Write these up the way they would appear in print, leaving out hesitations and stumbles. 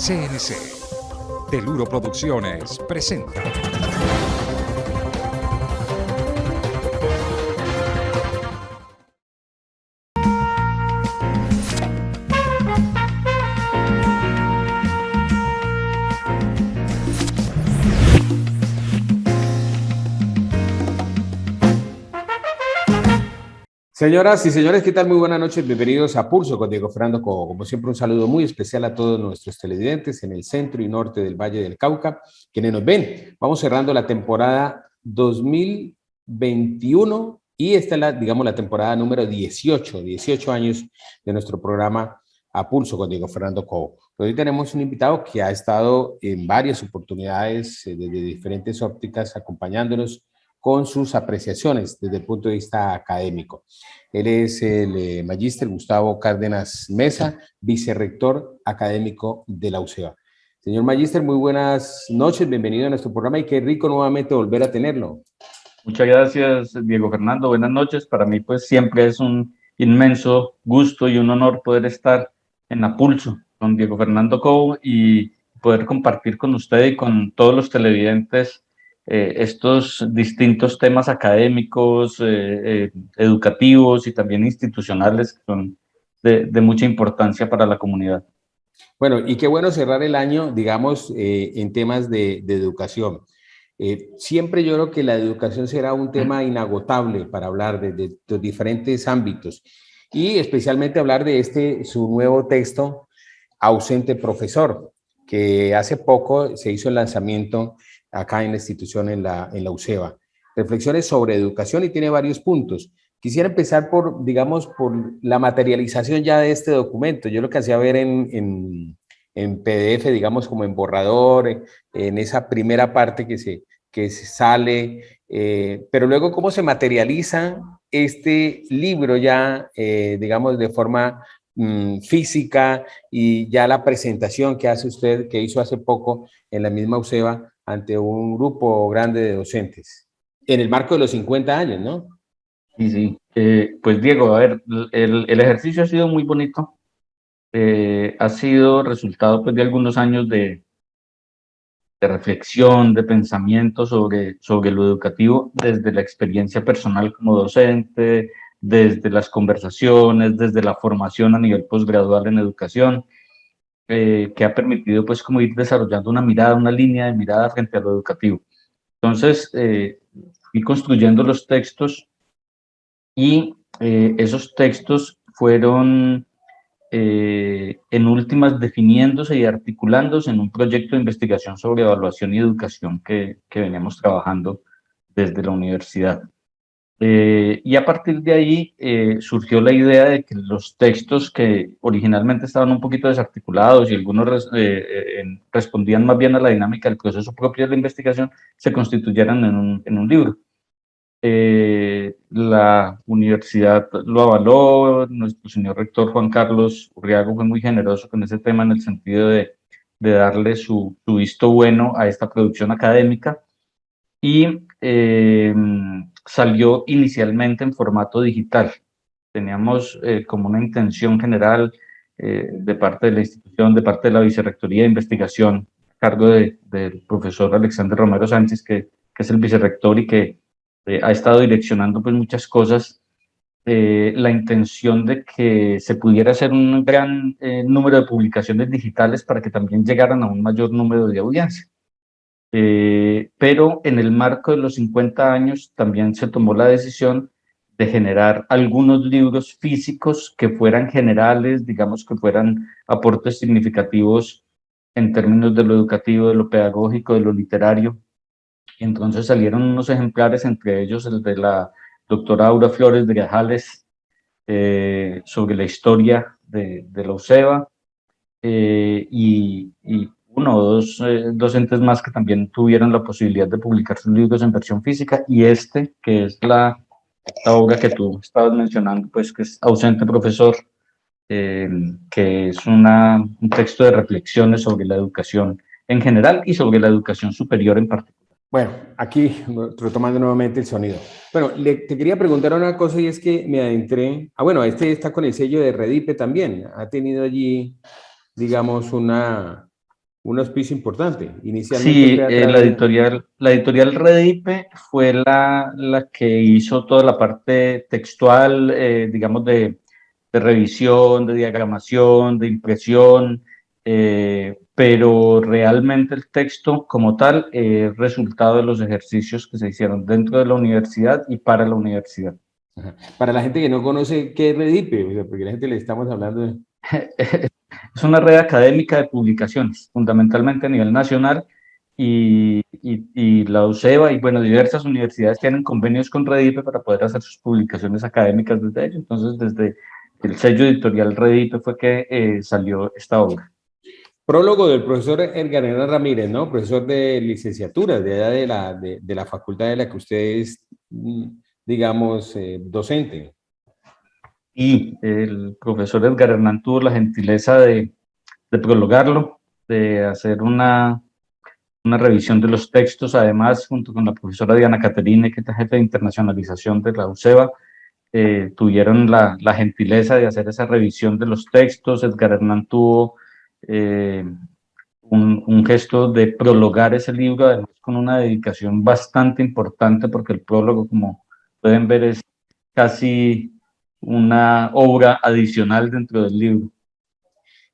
CNC. Teluro Producciones presenta. Señoras y señores, ¿qué tal? Muy buenas noches, bienvenidos a Pulso con Diego Fernando Cobo. Como siempre, un saludo muy especial a todos nuestros televidentes en el centro y norte del Valle del Cauca, quienes nos ven. Vamos cerrando la temporada 2021 y esta es la temporada número 18 años de nuestro programa A Pulso con Diego Fernando Cobo. Hoy tenemos un invitado que ha estado en varias oportunidades desde diferentes ópticas acompañándonos con sus apreciaciones desde el punto de vista académico. Él es el magíster Gustavo Cárdenas Mesa, vicerrector académico de la UCEBA. Señor magíster, muy buenas noches, bienvenido a nuestro programa y qué rico nuevamente volver a tenerlo. Muchas gracias, Diego Fernando. Buenas noches. Para mí, pues, siempre es un inmenso gusto y un honor poder estar en A Pulso con Diego Fernando Cobo y poder compartir con usted y con todos los televidentes estos distintos temas académicos, educativos y también institucionales que son de mucha importancia para la comunidad. Bueno, y qué bueno cerrar el año, digamos, en temas de educación. Siempre yo creo que la educación será un tema inagotable para hablar de los diferentes ámbitos y especialmente hablar de su nuevo texto, Ausente Profesor, que hace poco se hizo el lanzamiento acá en la institución, en la UCEBA. Reflexiones sobre educación y tiene varios puntos. Quisiera empezar por, digamos, por la materialización ya de este documento. Yo lo que hacía ver en PDF, digamos, como en borrador, en esa primera parte que se sale, pero luego cómo se materializa este libro ya, digamos, de forma física y ya la presentación que hace usted, que hizo hace poco en la misma UCEBA ante un grupo grande de docentes, en el marco de los 50 años, ¿no? Sí, sí. Pues Diego, a ver, el ejercicio ha sido muy bonito. Ha sido resultado pues, de algunos años de reflexión, de pensamiento sobre lo educativo, desde la experiencia personal como docente, desde las conversaciones, desde la formación a nivel posgradual en educación, que ha permitido pues como ir desarrollando una mirada, una línea de mirada frente a lo educativo. Entonces, fui construyendo los textos y esos textos fueron en últimas definiéndose y articulándose en un proyecto de investigación sobre evaluación y educación que veníamos trabajando desde la universidad. Y a partir de ahí surgió la idea de que los textos que originalmente estaban un poquito desarticulados y algunos respondían más bien a la dinámica del proceso propio de la investigación, se constituyeran en un libro. La universidad lo avaló, nuestro señor rector Juan Carlos Urriago fue muy generoso con ese tema en el sentido de darle su visto bueno a esta producción académica y salió inicialmente en formato digital. Teníamos como una intención general de parte de la institución, de parte de la Vicerrectoría de Investigación, a cargo del profesor Alexander Romero Sánchez, que es el vicerrector y que ha estado direccionando pues muchas cosas, la intención de que se pudiera hacer un gran número de publicaciones digitales para que también llegaran a un mayor número de audiencia. Pero en el marco de los 50 años también se tomó la decisión de generar algunos libros físicos que fueran generales, digamos que fueran aportes significativos en términos de lo educativo, de lo pedagógico, de lo literario. Entonces salieron unos ejemplares, entre ellos el de la doctora Aura Flores de Grajales, sobre la historia de la UCEBA, y uno o dos docentes más que también tuvieron la posibilidad de publicar sus libros en versión física, y que es la obra que tú estabas mencionando, pues que es Ausente Profesor, que es un texto de reflexiones sobre la educación en general y sobre la educación superior en particular. Bueno, aquí retomando nuevamente el sonido. Bueno, te quería preguntar una cosa y es que me adentré. Bueno, este está con el sello de Redipe también. Ha tenido allí, digamos, un auspicio importante. Inicialmente Sí, fue a través de... la editorial Redipe fue la que hizo toda la parte textual, digamos, de revisión, de diagramación, de impresión, pero realmente el texto como tal es resultado de los ejercicios que se hicieron dentro de la universidad y para la universidad. Ajá. Para la gente que no conoce qué es Redipe, o sea, porque la gente le estamos hablando de... Es una red académica de publicaciones, fundamentalmente a nivel nacional, y la UCEBA y bueno, diversas universidades tienen convenios con Redipe para poder hacer sus publicaciones académicas desde ello. Entonces, desde el sello editorial Redipe fue que salió esta obra. Prólogo del profesor Edgar Herrera Ramírez, ¿no? Profesor de licenciatura, de allá de la facultad de la que usted es, digamos, docente. Y el profesor Edgar Hernán tuvo la gentileza de prologarlo, de hacer una revisión de los textos, además, junto con la profesora Diana Caterine, que es la jefe de internacionalización de la UCEBA, tuvieron la gentileza de hacer esa revisión de los textos. Edgar Hernán tuvo un gesto de prologar ese libro, además con una dedicación bastante importante, porque el prólogo, como pueden ver, es casi una obra adicional dentro del libro.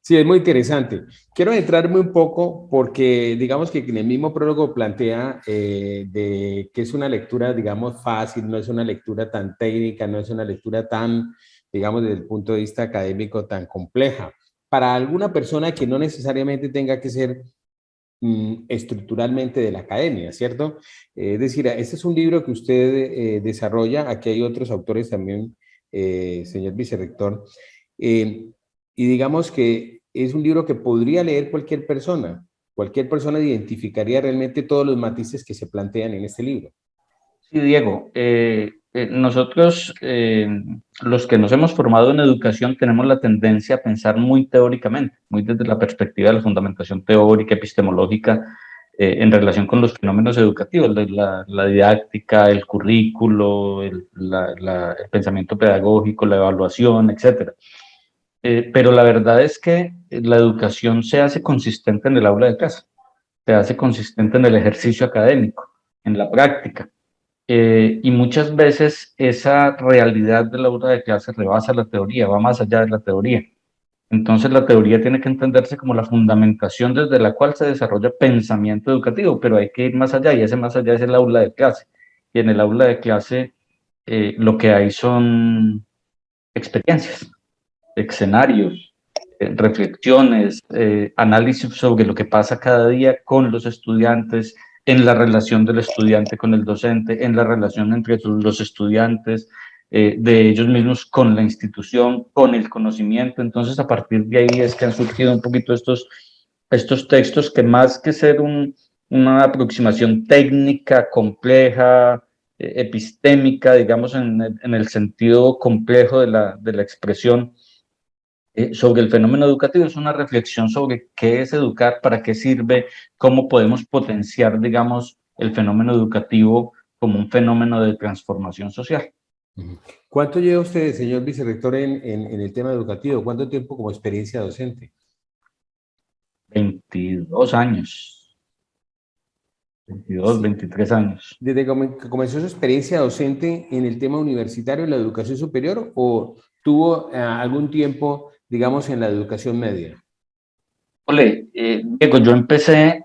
Sí, es muy interesante. Quiero entrarme un poco porque digamos que en el mismo prólogo plantea de que es una lectura, digamos, fácil, no es una lectura tan técnica, no es una lectura tan, digamos, desde el punto de vista académico, tan compleja. Para alguna persona que no necesariamente tenga que ser estructuralmente de la academia, ¿cierto? Es decir, este es un libro que usted desarrolla, aquí hay otros autores también, señor vicerrector, y digamos que es un libro que podría leer cualquier persona identificaría realmente todos los matices que se plantean en este libro. Sí, Diego, nosotros, los que nos hemos formado en educación, tenemos la tendencia a pensar muy teóricamente, muy desde la perspectiva de la fundamentación teórica, epistemológica, en relación con los fenómenos educativos, la didáctica, el currículo, el pensamiento pedagógico, la evaluación, etc. Pero la verdad es que la educación se hace consistente en el aula de clase, se hace consistente en el ejercicio académico, en la práctica. Y muchas veces esa realidad de la aula de clase rebasa la teoría, va más allá de la teoría. Entonces la teoría tiene que entenderse como la fundamentación desde la cual se desarrolla pensamiento educativo, pero hay que ir más allá y ese más allá es el aula de clase. Y en el aula de clase lo que hay son experiencias, escenarios, reflexiones, análisis sobre lo que pasa cada día con los estudiantes, en la relación del estudiante con el docente, en la relación entre los estudiantes, de ellos mismos con la institución, con el conocimiento. Entonces, a partir de ahí es que han surgido un poquito estos textos que más que ser una aproximación técnica, compleja, epistémica, digamos, en el sentido complejo de la expresión, sobre el fenómeno educativo, es una reflexión sobre qué es educar, para qué sirve, cómo podemos potenciar, digamos, el fenómeno educativo como un fenómeno de transformación social. ¿Cuánto lleva usted, señor vicerrector, en el tema educativo? ¿Cuánto tiempo como experiencia docente? 22 años, 22, Sí. 23 años. ¿Desde que comenzó su experiencia docente en el tema universitario en la educación superior o tuvo algún tiempo, digamos, en la educación media? Ole, Diego, yo empecé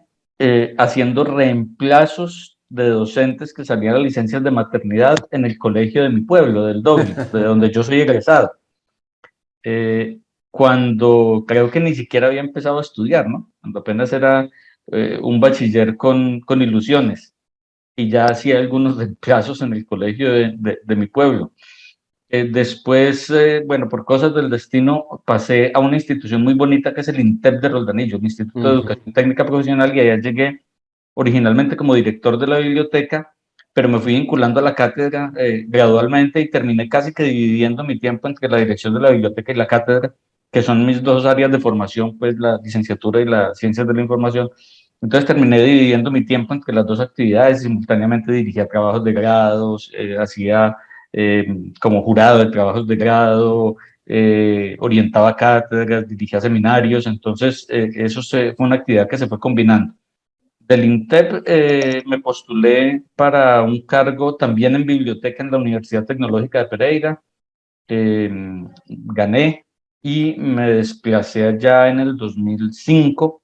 haciendo reemplazos de docentes que salían a licencias de maternidad en el colegio de mi pueblo, del Doble, de donde yo soy egresado. Cuando creo que ni siquiera había empezado a estudiar, ¿no? Cuando apenas era un bachiller con ilusiones y ya hacía algunos reemplazos en el colegio de mi pueblo. Después, bueno, por cosas del destino, pasé a una institución muy bonita que es el INTEP de Roldanillo, el Instituto de Educación Técnica Profesional, y allá llegué originalmente como director de la biblioteca, pero me fui vinculando a la cátedra gradualmente y terminé casi que dividiendo mi tiempo entre la dirección de la biblioteca y la cátedra, que son mis dos áreas de formación, pues la licenciatura y las ciencias de la información. Entonces terminé dividiendo mi tiempo entre las dos actividades, simultáneamente dirigía trabajos de grados, hacía como jurado de trabajos de grado, orientaba cátedras, dirigía seminarios, entonces fue una actividad que se fue combinando. Del INTEP me postulé para un cargo también en biblioteca en la Universidad Tecnológica de Pereira, gané y me desplacé allá en el 2005.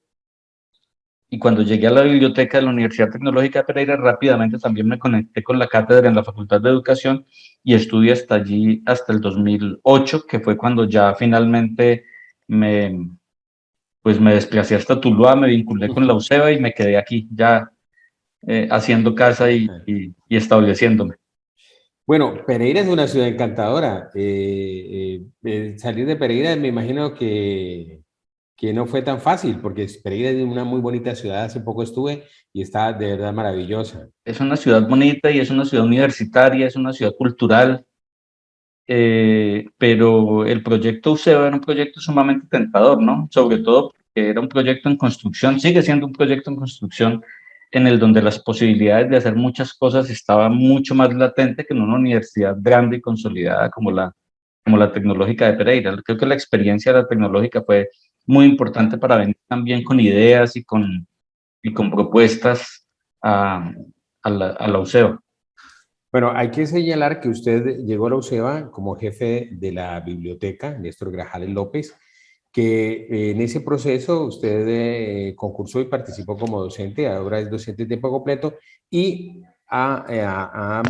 Y cuando llegué a la biblioteca de la Universidad Tecnológica de Pereira, rápidamente también me conecté con la cátedra en la Facultad de Educación y estudié hasta allí, hasta el 2008, que fue cuando ya finalmente me, pues me desplacé hasta Tuluá, me vinculé con la UCEBA y me quedé aquí ya haciendo casa y estableciéndome. Bueno, Pereira es una ciudad encantadora. Salir de Pereira me imagino que no fue tan fácil, porque Pereira es una muy bonita ciudad, hace poco estuve y está de verdad maravillosa. Es una ciudad bonita y es una ciudad universitaria, es una ciudad cultural, pero el proyecto UCEBA era un proyecto sumamente tentador, ¿no? Sobre todo porque era un proyecto en construcción, sigue siendo un proyecto en construcción en el donde las posibilidades de hacer muchas cosas estaban mucho más latente que en una universidad grande y consolidada como la Tecnológica de Pereira. Creo que la experiencia de la Tecnológica fue muy importante para venir también con ideas y con propuestas a, a la UCEBA. Bueno, hay que señalar que usted llegó a la UCEBA como jefe de la biblioteca, Néstor Grajales López, que en ese proceso usted concursó y participó como docente, ahora es docente de tiempo completo y ha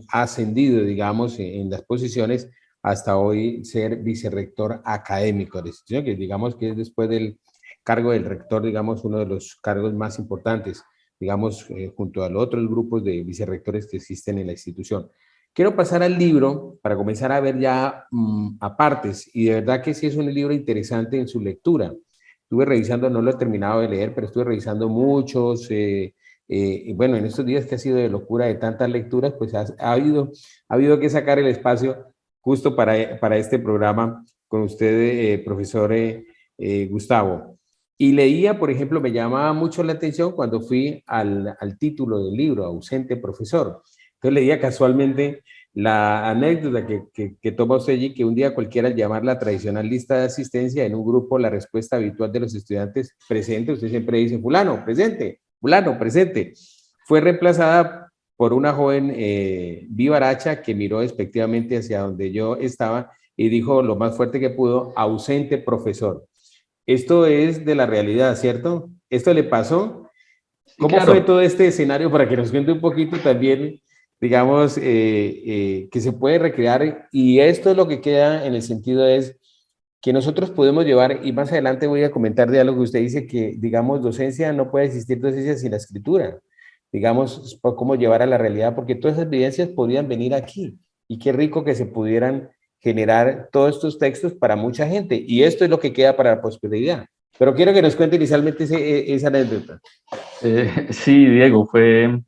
ascendido, digamos, en las posiciones hasta hoy ser vicerrector académico de la institución, que digamos que es después del cargo del rector, digamos, uno de los cargos más importantes, digamos, junto al otro grupo de vicerrectores que existen en la institución. Quiero pasar al libro para comenzar a ver ya apartes, y de verdad que sí es un libro interesante en su lectura. Estuve revisando, no lo he terminado de leer, pero estuve revisando muchos, y bueno, en estos días que ha sido de locura de tantas lecturas, pues ha habido que sacar el espacio justo para este programa con usted, profesor Gustavo. Y leía, por ejemplo, me llamaba mucho la atención cuando fui al título del libro, Ausente Profesor. Entonces leía casualmente la anécdota que toma usted allí, que un día cualquiera al llamar la tradicional lista de asistencia en un grupo, la respuesta habitual de los estudiantes presente, usted siempre dice, fulano, presente, fue reemplazada por una joven vivaracha que miró despectivamente hacia donde yo estaba y dijo lo más fuerte que pudo, ausente profesor. Esto es de la realidad, ¿cierto? ¿Esto le pasó? Sí, ¿Cómo fue claro. todo este escenario para que nos cuente un poquito también, digamos, que se puede recrear? Y esto es lo que queda en el sentido es que nosotros podemos llevar, y más adelante voy a comentar de algo que usted dice, que, digamos, docencia, no puede existir docencia sin la escritura. Digamos, cómo llevar a la realidad, porque todas esas evidencias podrían venir aquí. Y qué rico que se pudieran generar todos estos textos para mucha gente. Y esto es lo que queda para la posterioridad. Pero quiero que nos cuente inicialmente esa anécdota. Sí, Diego, fue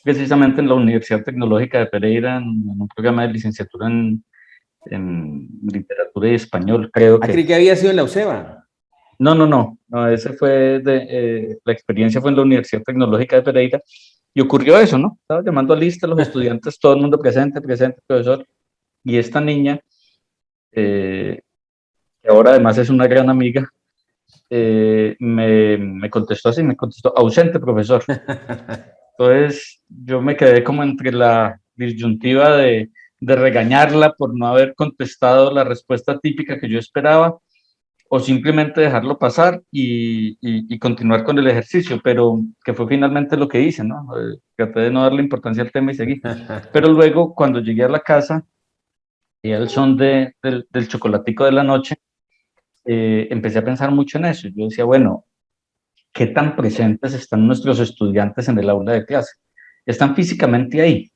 precisamente en la Universidad Tecnológica de Pereira, en un programa de licenciatura en literatura y español, creo Ah, que. creí que había sido en la UCEBA. No, ese fue la experiencia fue en la Universidad Tecnológica de Pereira y ocurrió eso, ¿no? Estaba llamando a lista a los estudiantes, todo el mundo presente, presente, profesor, y esta niña, que ahora además es una gran amiga, me contestó así, me contestó, ausente, profesor. Entonces yo me quedé como entre la disyuntiva de regañarla por no haber contestado la respuesta típica que yo esperaba o simplemente dejarlo pasar y continuar con el ejercicio, pero que fue finalmente lo que hice, ¿no? Traté de no darle importancia al tema y seguí. Pero luego, cuando llegué a la casa y al son del chocolatico de la noche, empecé a pensar mucho en eso. Yo decía, bueno, ¿qué tan presentes están nuestros estudiantes en el aula de clase? Están físicamente ahí,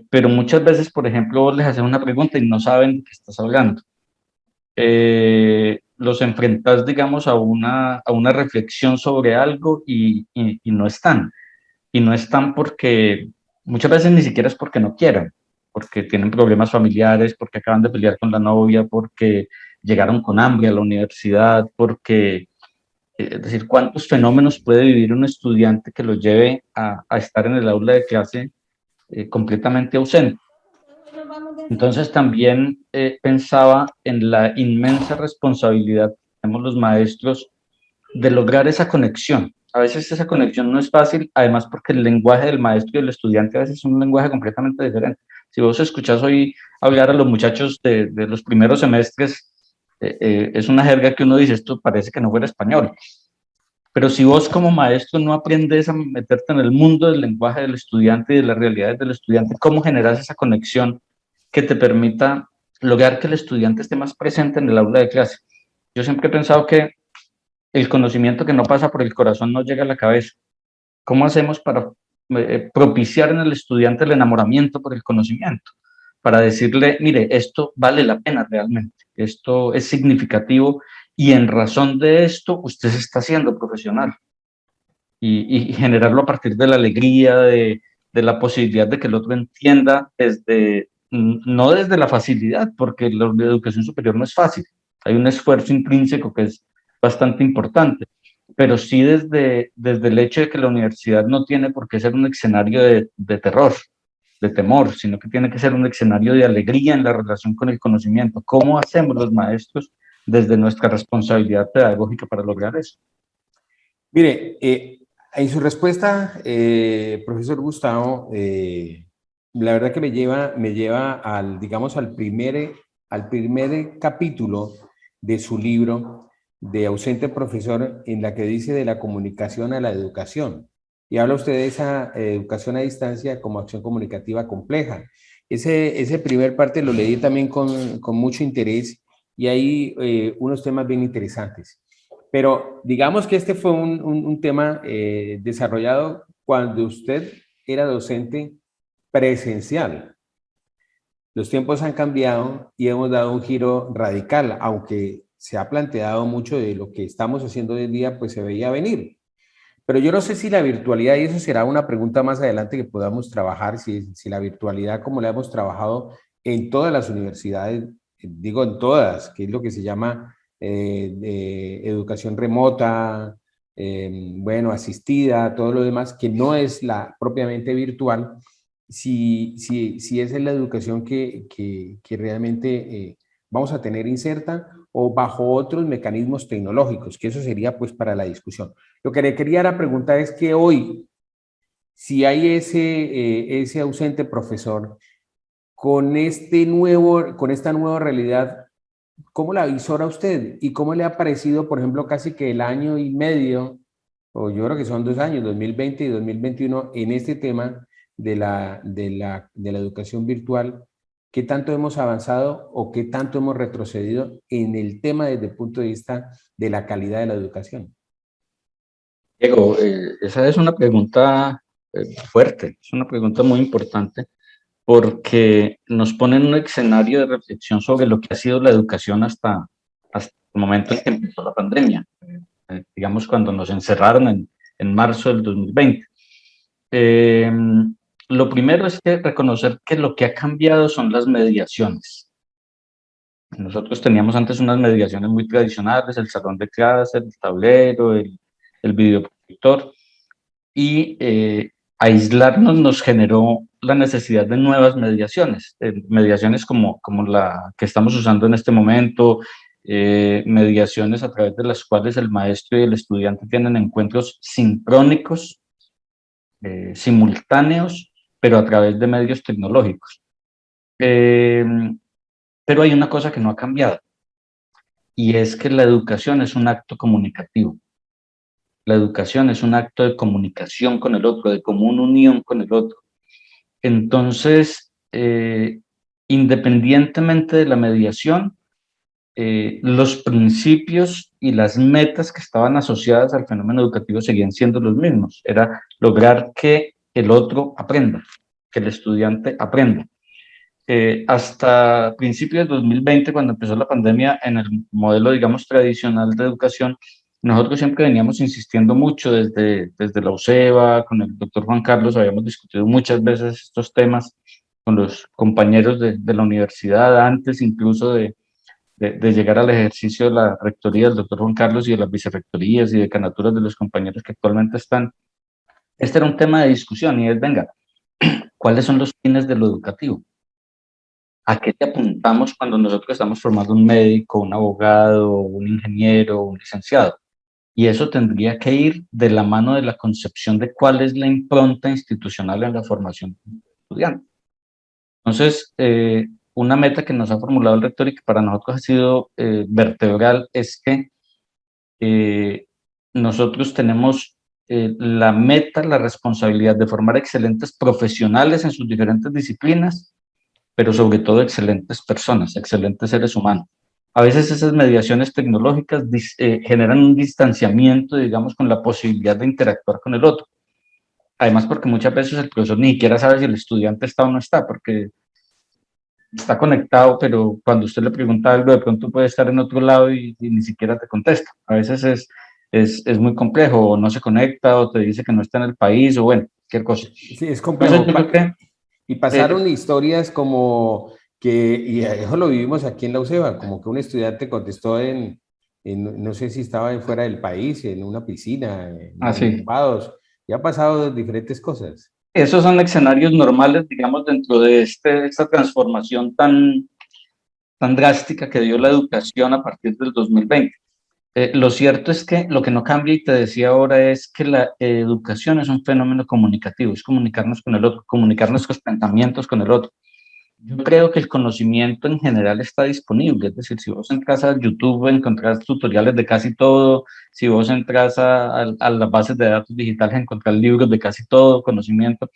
pero muchas veces, por ejemplo, vos les haces una pregunta y no saben de qué estás hablando. Los enfrentas, digamos, a una reflexión sobre algo y no están. Y no están porque muchas veces ni siquiera es porque no quieran, porque tienen problemas familiares, porque acaban de pelear con la novia, porque llegaron con hambre a la universidad, porque, es decir, ¿cuántos fenómenos puede vivir un estudiante que lo lleve a estar en el aula de clase completamente ausente? Entonces también pensaba en la inmensa responsabilidad que tenemos los maestros de lograr esa conexión. A veces esa conexión no es fácil, además porque el lenguaje del maestro y del estudiante a veces es un lenguaje completamente diferente. Si vos escuchás hoy hablar a los muchachos de los primeros semestres, es una jerga que uno dice, esto parece que no fuera español. Pero si vos como maestro no aprendes a meterte en el mundo del lenguaje del estudiante y de las realidades del estudiante, ¿cómo generas esa conexión que te permita lograr que el estudiante esté más presente en el aula de clase? Yo siempre he pensado que el conocimiento que no pasa por el corazón no llega a la cabeza. ¿Cómo hacemos para propiciar en el estudiante el enamoramiento por el conocimiento? Para decirle, mire, esto vale la pena realmente, esto es significativo y en razón de esto usted se está haciendo profesional. Y generarlo a partir de la alegría, de la posibilidad de que el otro entienda desde, no desde la facilidad, porque la educación superior no es fácil. Hay un esfuerzo intrínseco que es bastante importante, pero sí desde el hecho de que la universidad no tiene por qué ser un escenario de terror, de temor, sino que tiene que ser un escenario de alegría en la relación con el conocimiento. ¿Cómo hacemos los maestros desde nuestra responsabilidad pedagógica para lograr eso? Mire, en su respuesta, profesor Gustavo, la verdad que me lleva al, digamos, al primer capítulo de su libro de Ausente Profesor, en la que dice de la comunicación a la educación. Y habla usted de esa educación a distancia como acción comunicativa compleja. Ese primer parte lo leí también con mucho interés y hay unos temas bien interesantes. Pero digamos que este fue un tema desarrollado cuando usted era docente presencial. Los tiempos han cambiado y hemos dado un giro radical, aunque se ha planteado mucho de lo que estamos haciendo hoy en día, pues se veía venir. Pero yo no sé si la virtualidad, y eso será una pregunta más adelante que podamos trabajar, si la virtualidad como la hemos trabajado en todas las universidades, digo en todas, que es lo que se llama educación remota, bueno, asistida, todo lo demás, que no es la propiamente virtual, si esa es la educación que realmente vamos a tener inserta o bajo otros mecanismos tecnológicos, que eso sería pues para la discusión. Lo que le quería era preguntar es que hoy, si hay ese ausente profesor, con esta nueva realidad, ¿cómo la visora usted? ¿Y cómo le ha parecido, por ejemplo, casi que el año y medio, o yo creo que son 2 años, 2020 y 2021, en este tema de la educación virtual? ¿Qué tanto hemos avanzado o qué tanto hemos retrocedido en el tema desde el punto de vista de la calidad de la educación? Diego, esa es una pregunta fuerte, es una pregunta muy importante porque nos pone en un escenario de reflexión sobre lo que ha sido la educación hasta el momento en que empezó la pandemia, digamos cuando nos encerraron en marzo del 2020. Eh, lo primero es que reconocer que lo que ha cambiado son las mediaciones. Nosotros teníamos antes unas mediaciones muy tradicionales, el salón de clase, el tablero, el videoproyector, y aislarnos nos generó la necesidad de nuevas mediaciones, mediaciones como la que estamos usando en este momento, mediaciones a través de las cuales el maestro y el estudiante tienen encuentros sincrónicos, simultáneos, pero a través de medios tecnológicos. Eh, pero hay una cosa que no ha cambiado, y es que la educación es un acto comunicativo. La educación es un acto de comunicación con el otro, de común unión con el otro. Entonces, independientemente de la mediación, los principios y las metas que estaban asociadas al fenómeno educativo seguían siendo los mismos. Era lograr que el otro aprenda, que el estudiante aprenda. Hasta principios de 2020, cuando empezó la pandemia, en el modelo, digamos, tradicional de educación, nosotros siempre veníamos insistiendo mucho desde la UCEBA, con el doctor Juan Carlos, habíamos discutido muchas veces estos temas con los compañeros de la universidad, antes incluso de llegar al ejercicio de la rectoría del doctor Juan Carlos y de las vicerrectorías y decanaturas de los compañeros que actualmente están. Este era un tema de discusión y es, venga, ¿cuáles son los fines de lo educativo? ¿A qué te apuntamos cuando nosotros estamos formando un médico, un abogado, un ingeniero, un licenciado? Y eso tendría que ir de la mano de la concepción de cuál es la impronta institucional en la formación del estudiante. Entonces, una meta que nos ha formulado el rector y que para nosotros ha sido vertebral es que nosotros tenemos la meta, la responsabilidad de formar excelentes profesionales en sus diferentes disciplinas, pero sobre todo excelentes personas, excelentes seres humanos. A veces esas mediaciones tecnológicas generan un distanciamiento, digamos, con la posibilidad de interactuar con el otro. Además, porque muchas veces el profesor ni siquiera sabe si el estudiante está o no está, porque está conectado, pero cuando usted le pregunta algo, de pronto puede estar en otro lado y ni siquiera te contesta. A veces es muy complejo, o no se conecta, o te dice que no está en el país, o bueno, cualquier cosa. Sí, es Entonces, complejo. yo creo que Y pasaron historias como que, y eso lo vivimos aquí en la UCEBA, como que un estudiante contestó no sé si estaba fuera del país, en una piscina, en así. Barbados, y ha pasado diferentes cosas. Esos son escenarios normales, digamos, dentro de esta transformación tan drástica que dio la educación a partir del 2020. Lo cierto es que lo que no cambia, y te decía ahora, es que la educación es un fenómeno comunicativo, es comunicarnos con el otro, comunicar nuestros pensamientos con el otro. Yo creo que el conocimiento en general está disponible, es decir, si vos entras a YouTube encontrás tutoriales de casi todo, si vos entras a las bases de datos digitales encontrás libros de casi todo, conocimiento.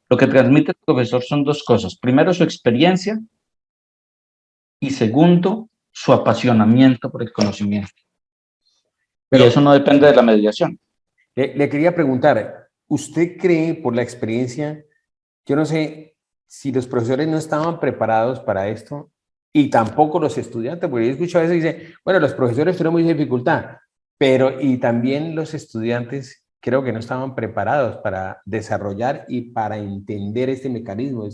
Lo que transmite el profesor son dos cosas. Primero, su experiencia y segundo, su apasionamiento por el conocimiento. Y Pero eso no depende de la mediación. le quería preguntar, ¿usted cree por la experiencia, yo no sé si los profesores no estaban preparados para esto y tampoco los estudiantes, porque yo escucho a veces que dicen, bueno, los profesores tuvieron mucha dificultad, pero y también los estudiantes creo que no estaban preparados para desarrollar y para entender este mecanismo,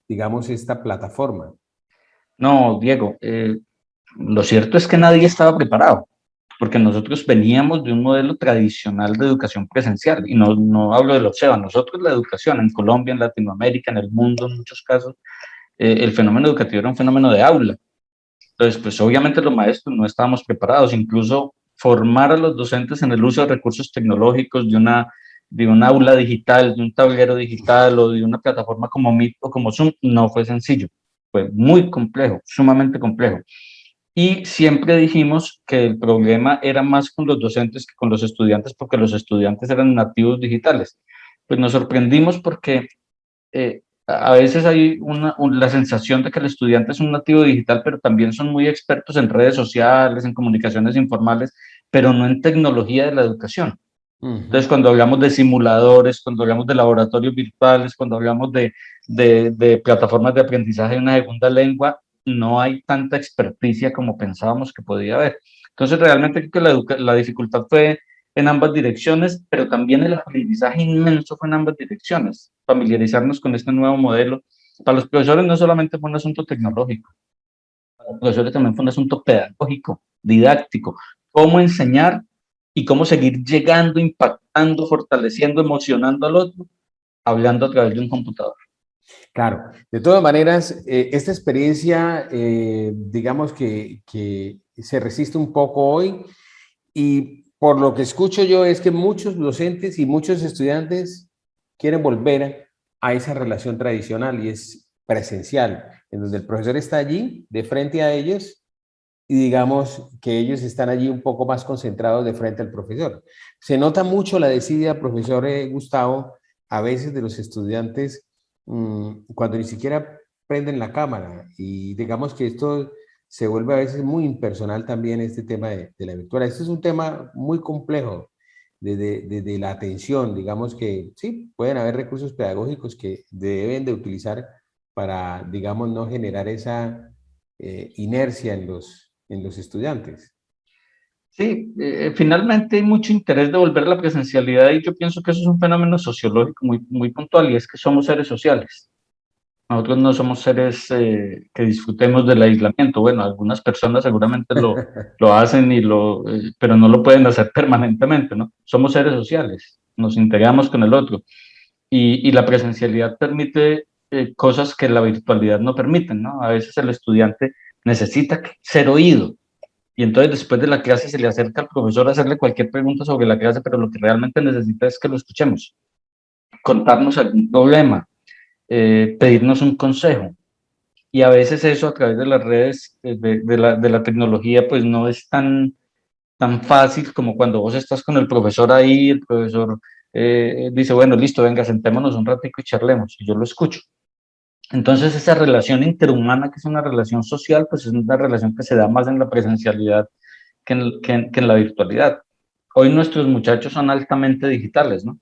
digamos, esta plataforma. No, Diego, lo cierto es que nadie estaba preparado, porque nosotros veníamos de un modelo tradicional de educación presencial, y no hablo de lo SEBA, nosotros la educación en Colombia, en Latinoamérica, en el mundo, en muchos casos, el fenómeno educativo era un fenómeno de aula. Entonces, pues obviamente los maestros no estábamos preparados, incluso formar a los docentes en el uso de recursos tecnológicos de una aula digital, de un tablero digital o de una plataforma como Meet o como Zoom, no fue sencillo, fue muy complejo, sumamente complejo. Y siempre dijimos que el problema era más con los docentes que con los estudiantes, porque los estudiantes eran nativos digitales. Pues nos sorprendimos porque a veces hay la sensación de que el estudiante es un nativo digital, pero también son muy expertos en redes sociales, en comunicaciones informales, pero no en tecnología de la educación. Entonces, cuando hablamos de simuladores, cuando hablamos de laboratorios virtuales, cuando hablamos de plataformas de aprendizaje de una segunda lengua, no hay tanta experticia como pensábamos que podía haber. Entonces, realmente creo que la dificultad fue en ambas direcciones, pero también el aprendizaje inmenso fue en ambas direcciones. Familiarizarnos con este nuevo modelo. Para los profesores no solamente fue un asunto tecnológico, para los profesores también fue un asunto pedagógico, didáctico. Cómo enseñar y cómo seguir llegando, impactando, fortaleciendo, emocionando al otro, hablando a través de un computador. Claro, de todas maneras, esta experiencia, digamos que se resiste un poco hoy y por lo que escucho yo es que muchos docentes y muchos estudiantes quieren volver a esa relación tradicional y es presencial, en donde el profesor está allí de frente a ellos y digamos que ellos están allí un poco más concentrados de frente al profesor. Se nota mucho la desidia, profesor Gustavo, a veces de los estudiantes cuando ni siquiera prenden la cámara y digamos que esto se vuelve a veces muy impersonal también este tema de la virtual. Este es un tema muy complejo de la atención, digamos que sí, pueden haber recursos pedagógicos que deben de utilizar para, digamos, no generar esa inercia en los estudiantes. Sí, finalmente hay mucho interés de volver a la presencialidad y yo pienso que eso es un fenómeno sociológico muy puntual y es que somos seres sociales. Nosotros no somos seres que disfrutemos del aislamiento. Bueno, algunas personas seguramente lo hacen, pero no lo pueden hacer permanentemente, ¿no? Somos seres sociales, nos integramos con el otro y la presencialidad permite cosas que la virtualidad no permiten, ¿no? A veces el estudiante necesita ser oído y entonces después de la clase se le acerca al profesor a hacerle cualquier pregunta sobre la clase, pero lo que realmente necesita es que lo escuchemos, contarnos algún problema, pedirnos un consejo. Y a veces eso a través de las redes, de la tecnología, pues no es tan fácil como cuando vos estás con el profesor ahí, el profesor dice, bueno, listo, venga, sentémonos un ratico y charlemos, y yo lo escucho. Entonces esa relación interhumana, que es una relación social, pues es una relación que se da más en la presencialidad que en la virtualidad. Hoy nuestros muchachos son altamente digitales, ¿no?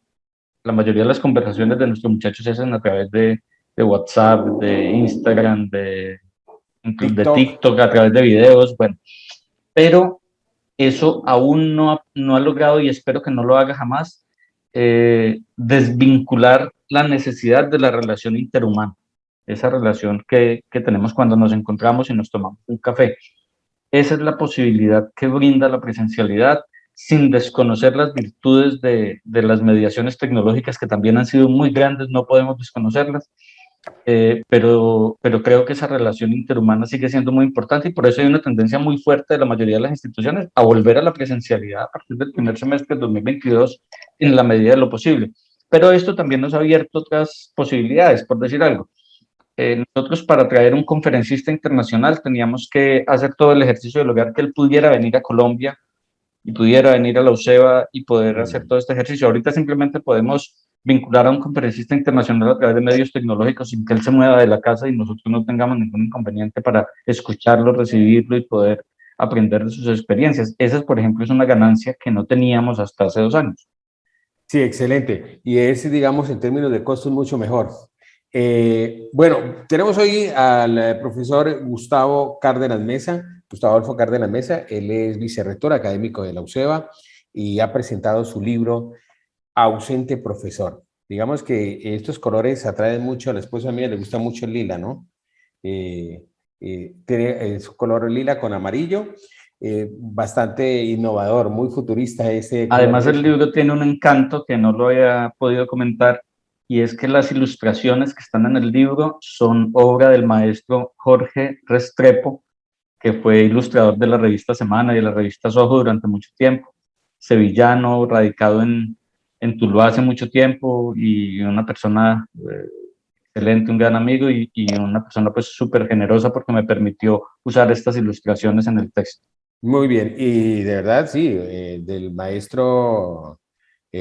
La mayoría de las conversaciones de nuestros muchachos se hacen a través de WhatsApp, de Instagram, de TikTok. TikTok, a través de videos, bueno, pero eso aún no ha logrado, y espero que no lo haga jamás, desvincular la necesidad de la relación interhumana, esa relación que tenemos cuando nos encontramos y nos tomamos un café. Esa es la posibilidad que brinda la presencialidad, sin desconocer las virtudes de las mediaciones tecnológicas, que también han sido muy grandes, no podemos desconocerlas, pero creo que esa relación interhumana sigue siendo muy importante, y por eso hay una tendencia muy fuerte de la mayoría de las instituciones a volver a la presencialidad a partir del primer semestre de 2022 en la medida de lo posible. Pero esto también nos ha abierto otras posibilidades, por decir algo. Nosotros, para traer un conferencista internacional, teníamos que hacer todo el ejercicio de lograr que él pudiera venir a Colombia y pudiera venir a la UCEBA y poder hacer todo este ejercicio. Ahorita simplemente podemos vincular a un conferencista internacional a través de medios tecnológicos sin que él se mueva de la casa y nosotros no tengamos ningún inconveniente para escucharlo, recibirlo y poder aprender de sus experiencias. Esa, por ejemplo, es una ganancia que no teníamos hasta hace 2 años. Sí, excelente. Y es, digamos, en términos de costos, mucho mejor. Bueno, tenemos hoy al profesor Gustavo Cárdenas Mesa, Gustavo Adolfo Cárdenas Mesa. Él es vicerrector académico de la UCEBA y ha presentado su libro Ausente Profesor. Digamos que estos colores atraen mucho a la esposa mía, le gusta mucho el lila, ¿no? Tiene su color lila con amarillo, bastante innovador, muy futurista ese color. Además, el libro tiene un encanto que no lo había podido comentar, y es que las ilustraciones que están en el libro son obra del maestro Jorge Restrepo, que fue ilustrador de la revista Semana y de la revista Soho durante mucho tiempo, sevillano, radicado en Tuluá hace mucho tiempo, y una persona excelente, un gran amigo, y una persona pues súper generosa porque me permitió usar estas ilustraciones en el texto. Muy bien, y de verdad, sí, del maestro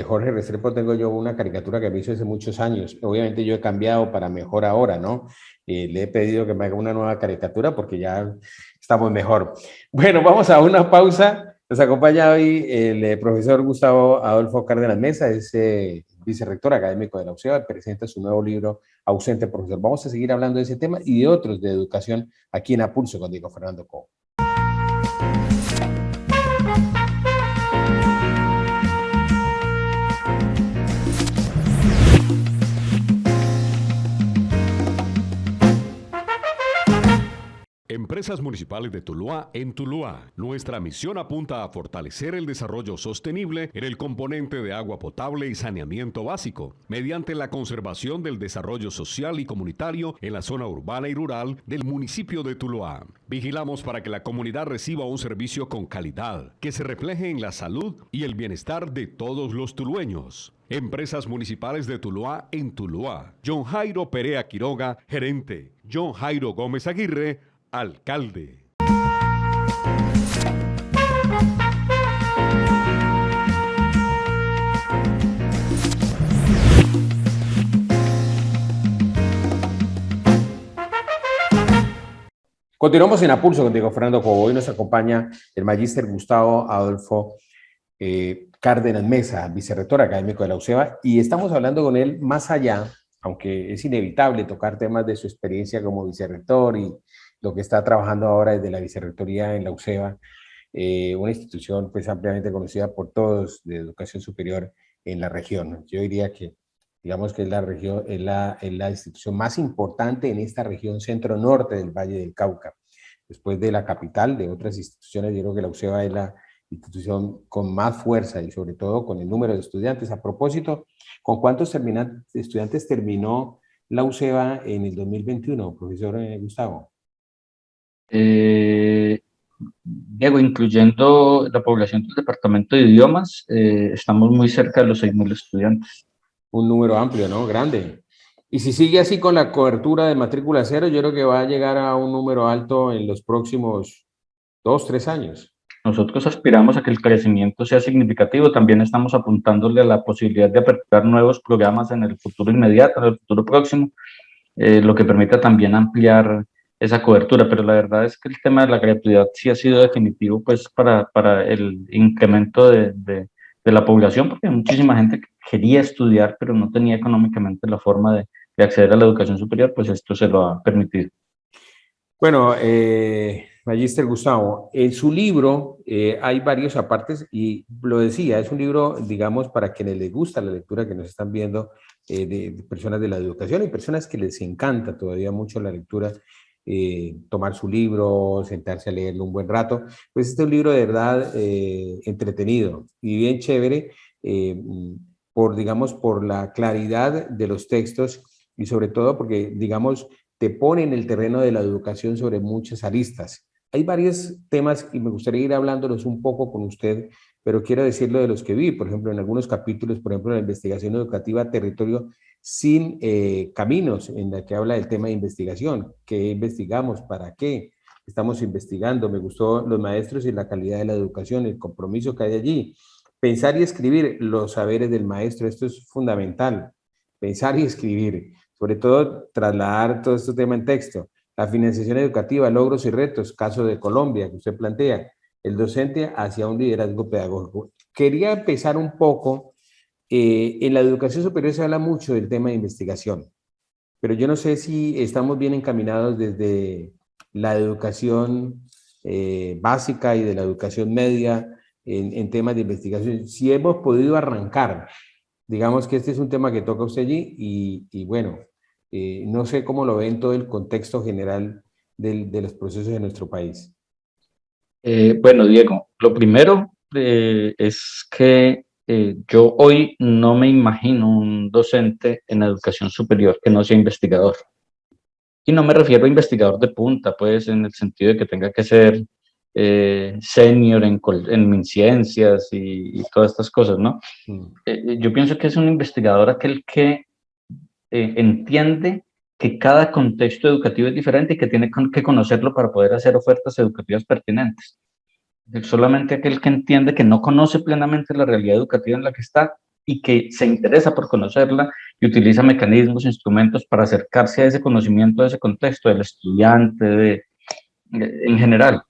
Jorge Restrepo tengo yo una caricatura que me hizo hace muchos años. Obviamente yo he cambiado para mejor ahora, ¿no? Le he pedido que me haga una nueva caricatura porque ya estamos mejor. Bueno, vamos a una pausa. Nos acompaña hoy el profesor Gustavo Adolfo Cárdenas Mesa, es vicerrector académico de la UCEBA, presenta su nuevo libro Ausente Profesor. Vamos a seguir hablando de ese tema y de otros de educación aquí en A Pulso con Diego Fernando Cobo. Empresas Municipales de Tuluá en Tuluá. Nuestra misión apunta a fortalecer el desarrollo sostenible en el componente de agua potable y saneamiento básico, mediante la conservación del desarrollo social y comunitario en la zona urbana y rural del municipio de Tuluá. Vigilamos para que la comunidad reciba un servicio con calidad, que se refleje en la salud y el bienestar de todos los tulueños. Empresas Municipales de Tuluá en Tuluá. John Jairo Perea Quiroga, gerente. John Jairo Gómez Aguirre, alcalde. Continuamos en A Pulso con Diego Fernando Cobo. Hoy nos acompaña el magíster Gustavo Adolfo Cárdenas Mesa, vicerrector académico de la UCEBA, y estamos hablando con él más allá, aunque es inevitable tocar temas de su experiencia como vicerrector y lo que está trabajando ahora desde la vicerrectoría en la UCEBA, una institución pues ampliamente conocida por todos de educación superior en la región. Yo diría que digamos que es la región, es la institución más importante en esta región centro-norte del Valle del Cauca. Después de la capital, de otras instituciones, yo creo que la UCEBA es la institución con más fuerza y sobre todo con el número de estudiantes. A propósito, ¿con cuántos estudiantes terminó la UCEBA en el 2021, profesor Gustavo? Diego, incluyendo la población del departamento de idiomas, estamos muy cerca de los 6.000 estudiantes. Un número amplio, ¿no? Grande. Y si sigue así con la cobertura de matrícula cero, yo creo que va a llegar a un número alto en los próximos 2, 3 años. Nosotros aspiramos a que el crecimiento sea significativo. También estamos apuntándole a la posibilidad de aperturar nuevos programas en el futuro inmediato, en el futuro próximo, lo que permita también ampliar esa cobertura. Pero la verdad es que el tema de la gratuidad sí ha sido definitivo pues, para el incremento de la población, porque hay muchísima gente que quería estudiar, pero no tenía económicamente la forma de acceder a la educación superior, pues esto se lo ha permitido. Bueno, Magíster Gustavo, en su libro hay varios apartes y lo decía, es un libro, digamos, para quienes les gusta la lectura, que nos están viendo, de personas de la educación y personas que les encanta todavía mucho la lectura, tomar su libro, sentarse a leerlo un buen rato. Pues este es un libro de verdad entretenido y bien chévere, digamos, por la claridad de los textos y sobre todo porque, digamos, te pone en el terreno de la educación sobre muchas aristas. Hay varios temas y me gustaría ir hablándolos un poco con usted, pero quiero decirlo de los que vi, por ejemplo, en algunos capítulos, por ejemplo, la investigación educativa territorio sin caminos, en la que habla del tema de investigación, qué investigamos, para qué estamos investigando, me gustó los maestros y la calidad de la educación, el compromiso que hay allí. Pensar y escribir los saberes del maestro, esto es fundamental, pensar y escribir, sobre todo trasladar todo este tema en texto. La financiación educativa, logros y retos, caso de Colombia que usted plantea, el docente hacia un liderazgo pedagógico. Quería empezar un poco, en la educación superior se habla mucho del tema de investigación, pero yo no sé si estamos bien encaminados desde la educación básica y de la educación media en temas de investigación, si hemos podido arrancar. Digamos que este es un tema que toca usted allí y bueno, no sé cómo lo ve en todo el contexto general de los procesos de nuestro país. Bueno, Diego, lo primero es que yo hoy no me imagino un docente en educación superior que no sea investigador. Y no me refiero a investigador de punta, pues en el sentido de que tenga que ser senior en MinCiencias y todas estas cosas, ¿no? Mm. Yo pienso que es un investigador aquel que entiende que cada contexto educativo es diferente y que tiene que conocerlo para poder hacer ofertas educativas pertinentes. Solamente aquel que entiende que no conoce plenamente la realidad educativa en la que está y que se interesa por conocerla y utiliza mecanismos, instrumentos para acercarse a ese conocimiento, a ese contexto del estudiante, en general.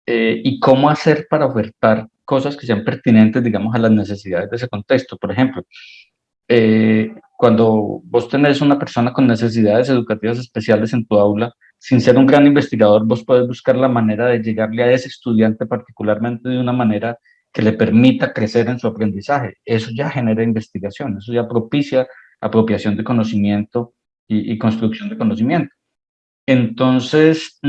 Y cómo hacer para ofertar cosas que sean pertinentes, digamos, a las necesidades de ese contexto. Por ejemplo, cuando vos tenés una persona con necesidades educativas especiales en tu aula, sin ser un gran investigador, vos podés buscar la manera de llegarle a ese estudiante particularmente de una manera que le permita crecer en su aprendizaje. Eso ya genera investigación, eso ya propicia apropiación de conocimiento y construcción de conocimiento. Entonces,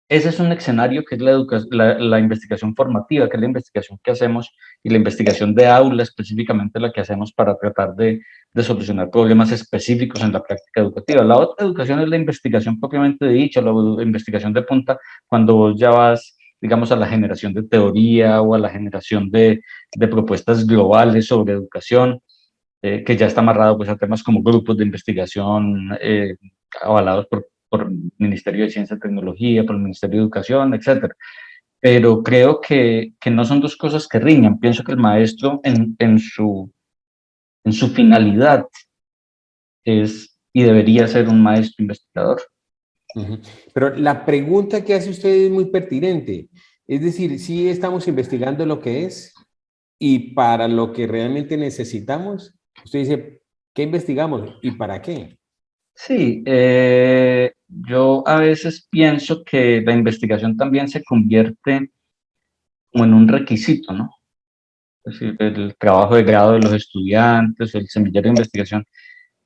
ese es un escenario que es la investigación formativa, que es la investigación que hacemos y la investigación de aula específicamente la que hacemos para tratar de solucionar problemas específicos en la práctica educativa. La otra educación es la investigación propiamente dicha, la investigación de punta, cuando vos ya vas, digamos, a la generación de teoría o a la generación de propuestas globales sobre educación, que ya está amarrado pues, a temas como grupos de investigación avalados por el Ministerio de Ciencia y Tecnología, por el Ministerio de Educación, etcétera. Pero creo que no son dos cosas que riñan. Pienso que el maestro en su finalidad es y debería ser un maestro investigador. Ujú. Pero la pregunta que hace usted es muy pertinente. Es decir, si estamos investigando lo que es y para lo que realmente necesitamos. Usted dice, ¿qué investigamos y para qué? Sí, yo a veces pienso que la investigación también se convierte como en un requisito, ¿no? Es decir, el trabajo de grado de los estudiantes, el semillero de investigación,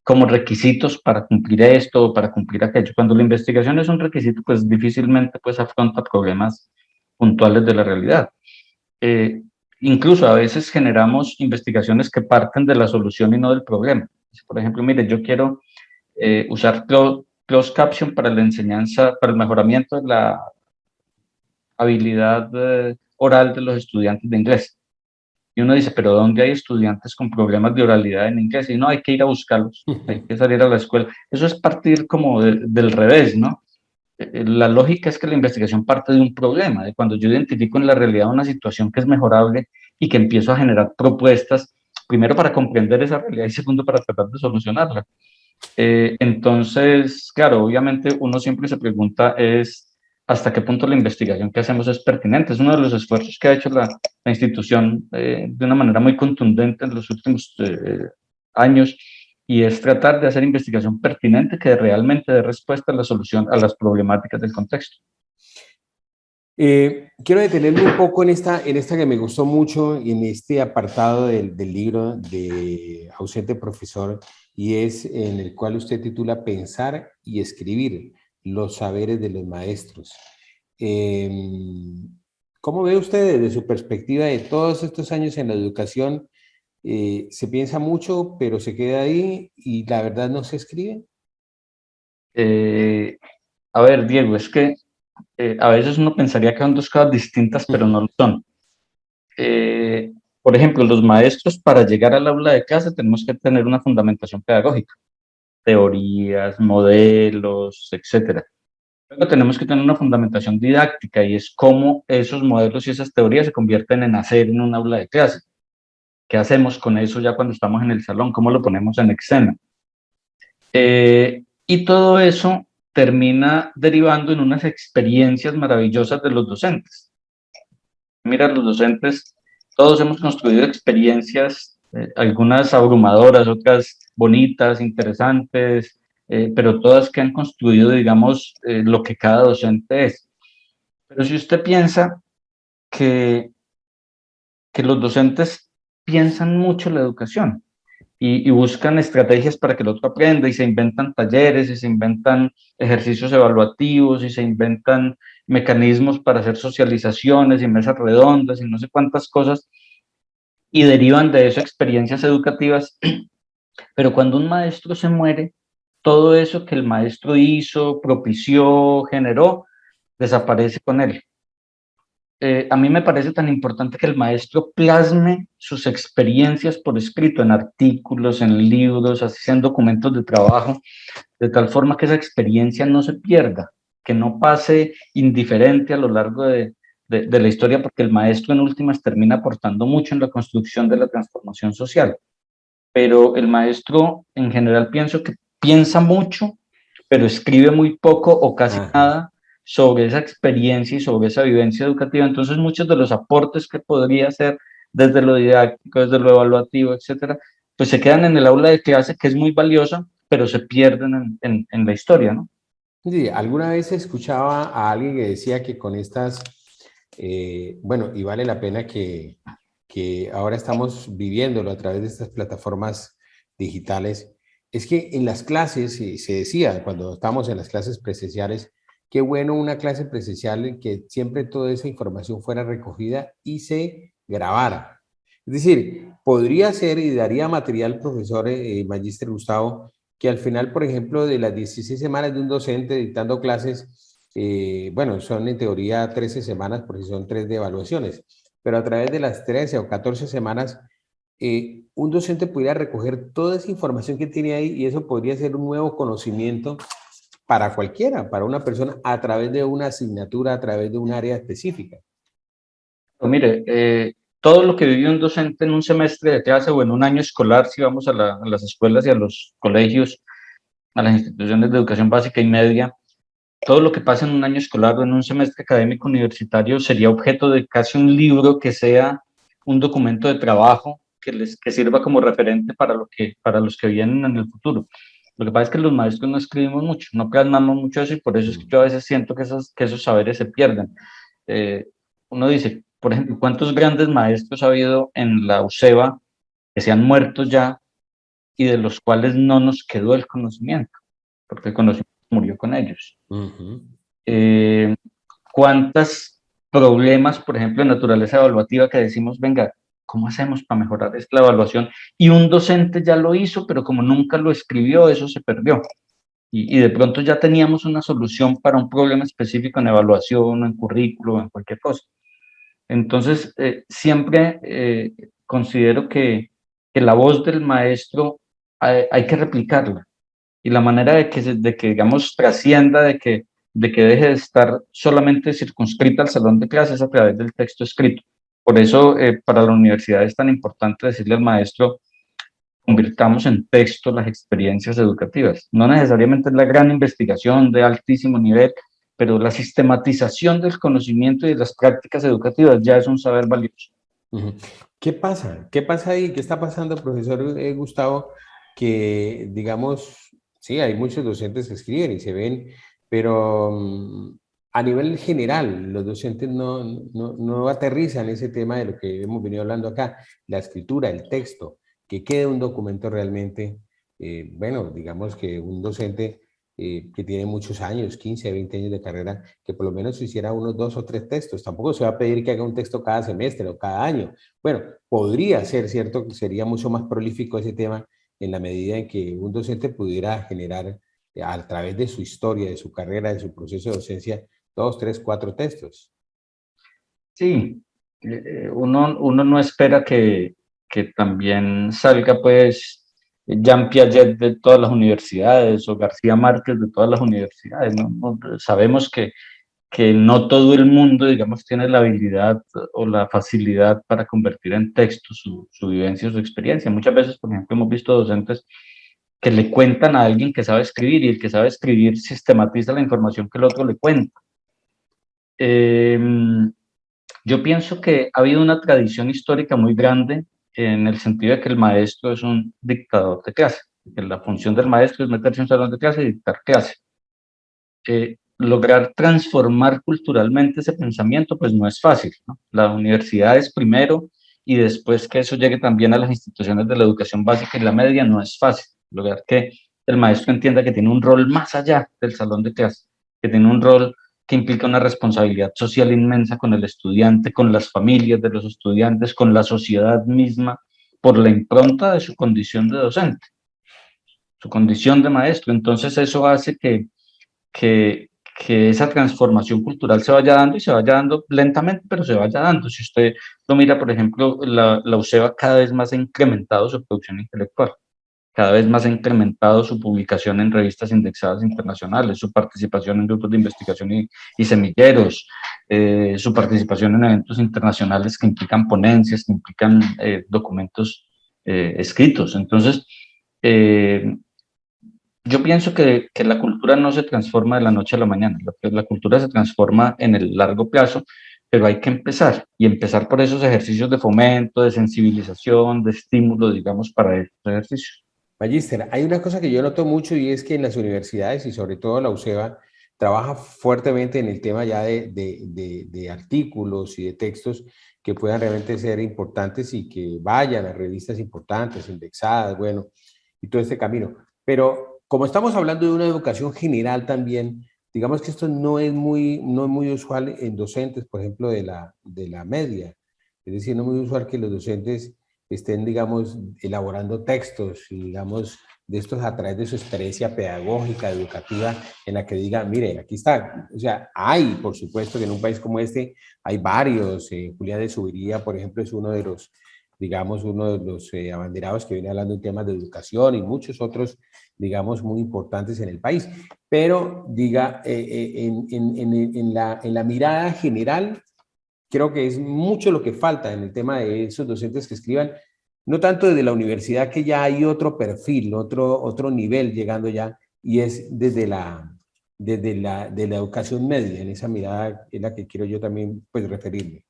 como requisitos para cumplir esto o para cumplir aquello. Cuando la investigación es un requisito, pues difícilmente pues afronta problemas puntuales de la realidad. Eh, Incluso a veces generamos investigaciones que parten de la solución y no del problema. Por ejemplo, mire, yo quiero usar closed caption para la enseñanza, para el mejoramiento de la habilidad oral de los estudiantes de inglés. Y uno dice, pero ¿dónde hay estudiantes con problemas de oralidad en inglés? Y no, hay que ir a buscarlos, hay que salir a la escuela. Eso es partir como del revés, ¿no? La lógica es que la investigación parte de un problema, de cuando yo identifico en la realidad una situación que es mejorable y que empiezo a generar propuestas, primero para comprender esa realidad y segundo para tratar de solucionarla. Entonces, claro, obviamente uno siempre se pregunta es hasta qué punto la investigación que hacemos es pertinente. Es uno de los esfuerzos que ha hecho la institución de una manera muy contundente en los últimos años, y es tratar de hacer investigación pertinente que realmente dé respuesta a la solución a las problemáticas del contexto. Quiero detenerme un poco en esta que me gustó mucho, en este apartado del libro de Ausente Profesor, y es en el cual usted titula Pensar y escribir, los saberes de los maestros. ¿Cómo ve usted desde su perspectiva de todos estos años en la educación? Se piensa mucho, pero se queda ahí y la verdad no se escribe. A ver, Diego, es que a veces uno pensaría que son dos cosas distintas, pero no lo son. Por ejemplo, los maestros, para llegar al aula de clase tenemos que tener una fundamentación pedagógica, teorías, modelos, etcétera. Luego tenemos que tener una fundamentación didáctica, y es cómo esos modelos y esas teorías se convierten en hacer en un aula de clase. ¿Qué hacemos con eso ya cuando estamos en el salón? ¿Cómo lo ponemos en escena? Y todo eso termina derivando en unas experiencias maravillosas de los docentes. Mira, los docentes, todos hemos construido experiencias, algunas abrumadoras, otras bonitas, interesantes, pero todas que han construido, digamos, lo que cada docente es. Pero si usted piensa que los docentes piensan mucho la educación y buscan estrategias para que el otro aprenda, y se inventan talleres, y se inventan ejercicios evaluativos, y se inventan mecanismos para hacer socializaciones y mesas redondas y no sé cuántas cosas, y derivan de eso experiencias educativas. Pero cuando un maestro se muere, todo eso que el maestro hizo, propició, generó, desaparece con él. A mí me parece tan importante que el maestro plasme sus experiencias por escrito, en artículos, en libros, así sean documentos de trabajo, de tal forma que esa experiencia no se pierda, que no pase indiferente a lo largo de la historia, porque el maestro en últimas termina aportando mucho en la construcción de la transformación social. Pero el maestro en general pienso que piensa mucho, pero escribe muy poco o casi nada sobre esa experiencia y sobre esa vivencia educativa. Entonces muchos de los aportes que podría hacer desde lo didáctico, desde lo evaluativo, etcétera, pues se quedan en el aula de clase, que es muy valiosa, pero se pierden en la historia, ¿no? Sí, alguna vez escuchaba a alguien que decía que con estas, bueno, y vale la pena que ahora estamos viviéndolo a través de estas plataformas digitales, es que en las clases, se decía cuando estábamos en las clases presenciales, qué bueno una clase presencial en que siempre toda esa información fuera recogida y se grabara. Es decir, podría ser y daría material, profesor Magíster Gustavo, que al final, por ejemplo, de las 16 semanas de un docente dictando clases, bueno, son en teoría 13 semanas porque son 3 de evaluaciones, pero a través de las 13 o 14 semanas, un docente pudiera recoger toda esa información que tiene ahí, y eso podría ser un nuevo conocimiento para cualquiera, para una persona, a través de una asignatura, a través de un área específica. Pues mire, todo lo que vive un docente en un semestre de clase o en un año escolar, si vamos a las escuelas y a los colegios, a las instituciones de educación básica y media, todo lo que pasa en un año escolar o en un semestre académico universitario sería objeto de casi un libro que sea un documento de trabajo que sirva como referente para los que vienen en el futuro. Lo que pasa es que los maestros no escribimos mucho, no plasmamos mucho eso, y por eso es que yo a veces siento que esos saberes se pierden. Eh, Uno dice, por ejemplo, ¿cuántos grandes maestros ha habido en la UCEBA que se han muerto ya y de los cuales no nos quedó el conocimiento? Porque el conocimiento murió con ellos. ¿Cuántos problemas, por ejemplo, de naturaleza evaluativa, que decimos, venga, ¿cómo hacemos para mejorar la evaluación? Y un docente ya lo hizo, pero como nunca lo escribió, eso se perdió. y de pronto ya teníamos una solución para un problema específico en evaluación, en currículo, en cualquier cosa. Entonces, siempre considero que la voz del maestro hay que replicarla. Y la manera de que digamos, trascienda, de que deje de estar solamente circunscrita al salón de clases a través del texto escrito. Por eso, para la universidad es tan importante decirle al maestro, convirtamos en texto las experiencias educativas. No necesariamente es la gran investigación de altísimo nivel, pero la sistematización del conocimiento y de las prácticas educativas ya es un saber valioso. Ujú. ¿Qué pasa? ¿Qué pasa ahí? ¿Qué está pasando, profesor Gustavo? Que, digamos, sí, hay muchos docentes que escriben y se ven, pero a nivel general, los docentes no aterrizan ese tema de lo que hemos venido hablando acá, la escritura, el texto, que quede un documento realmente, bueno, digamos que un docente que tiene muchos años, 15, 20 años de carrera, que por lo menos hiciera unos 2 o 3 textos. Tampoco se va a pedir que haga un texto cada semestre o cada año. Bueno, podría ser cierto que sería mucho más prolífico ese tema en la medida en que un docente pudiera generar a través de su historia, de su carrera, de su proceso de docencia, 2, 3, 4 textos. Sí, uno no espera que también salga pues Jean Piaget de todas las universidades o García Márquez de todas las universidades, ¿no? Sabemos que no todo el mundo, digamos, tiene la habilidad o la facilidad para convertir en texto su vivencia, su experiencia. Muchas veces, por ejemplo, hemos visto docentes que le cuentan a alguien que sabe escribir y el que sabe escribir sistematiza la información que el otro le cuenta. Yo pienso que ha habido una tradición histórica muy grande en el sentido de que el maestro es un dictador de clase, que la función del maestro es meterse en un salón de clase y dictar clase. Lograr transformar culturalmente ese pensamiento, pues no es fácil, ¿no? La universidad es primero y después que eso llegue también a las instituciones de la educación básica y la media, no es fácil. Lograr que el maestro entienda que tiene un rol más allá del salón de clase, que tiene un rol que implica una responsabilidad social inmensa con el estudiante, con las familias de los estudiantes, con la sociedad misma, por la impronta de su condición de docente, su condición de maestro. Entonces eso hace que, que esa transformación cultural se vaya dando y se vaya dando lentamente, pero se vaya dando. Si usted lo mira, por ejemplo, la UCEBA cada vez más ha incrementado su producción intelectual, cada vez más ha incrementado su publicación en revistas indexadas internacionales, su participación en grupos de investigación y semilleros, su participación en eventos internacionales que implican ponencias, que implican documentos escritos. Entonces, yo pienso que la cultura no se transforma de la noche a la mañana, la cultura se transforma en el largo plazo, pero hay que empezar, y empezar por esos ejercicios de fomento, de sensibilización, de estímulo, digamos, para estos ejercicios. Magíster, hay una cosa que yo noto mucho y es que en las universidades y sobre todo la UCEBA trabaja fuertemente en el tema ya de artículos y de textos que puedan realmente ser importantes y que vayan a revistas importantes, indexadas, bueno, y todo este camino. Pero como estamos hablando de una educación general también, digamos que esto no es muy usual en docentes, por ejemplo, de la media. Es decir, no es muy usual que los docentes estén, digamos, elaborando textos, digamos, de estos a través de su experiencia pedagógica, educativa, en la que digan, mire, aquí está. O sea, hay, por supuesto, que en un país como este hay varios. Julián de Subiría, por ejemplo, es uno de los, digamos, uno de los abanderados que viene hablando en temas de educación y muchos otros, digamos, muy importantes en el país. Pero, diga, en la mirada general, creo que es mucho lo que falta en el tema de esos docentes que escriban, no tanto desde la universidad, que ya hay otro perfil, otro nivel llegando ya, y es desde la educación media. En esa mirada es la que quiero yo también, pues, referirme.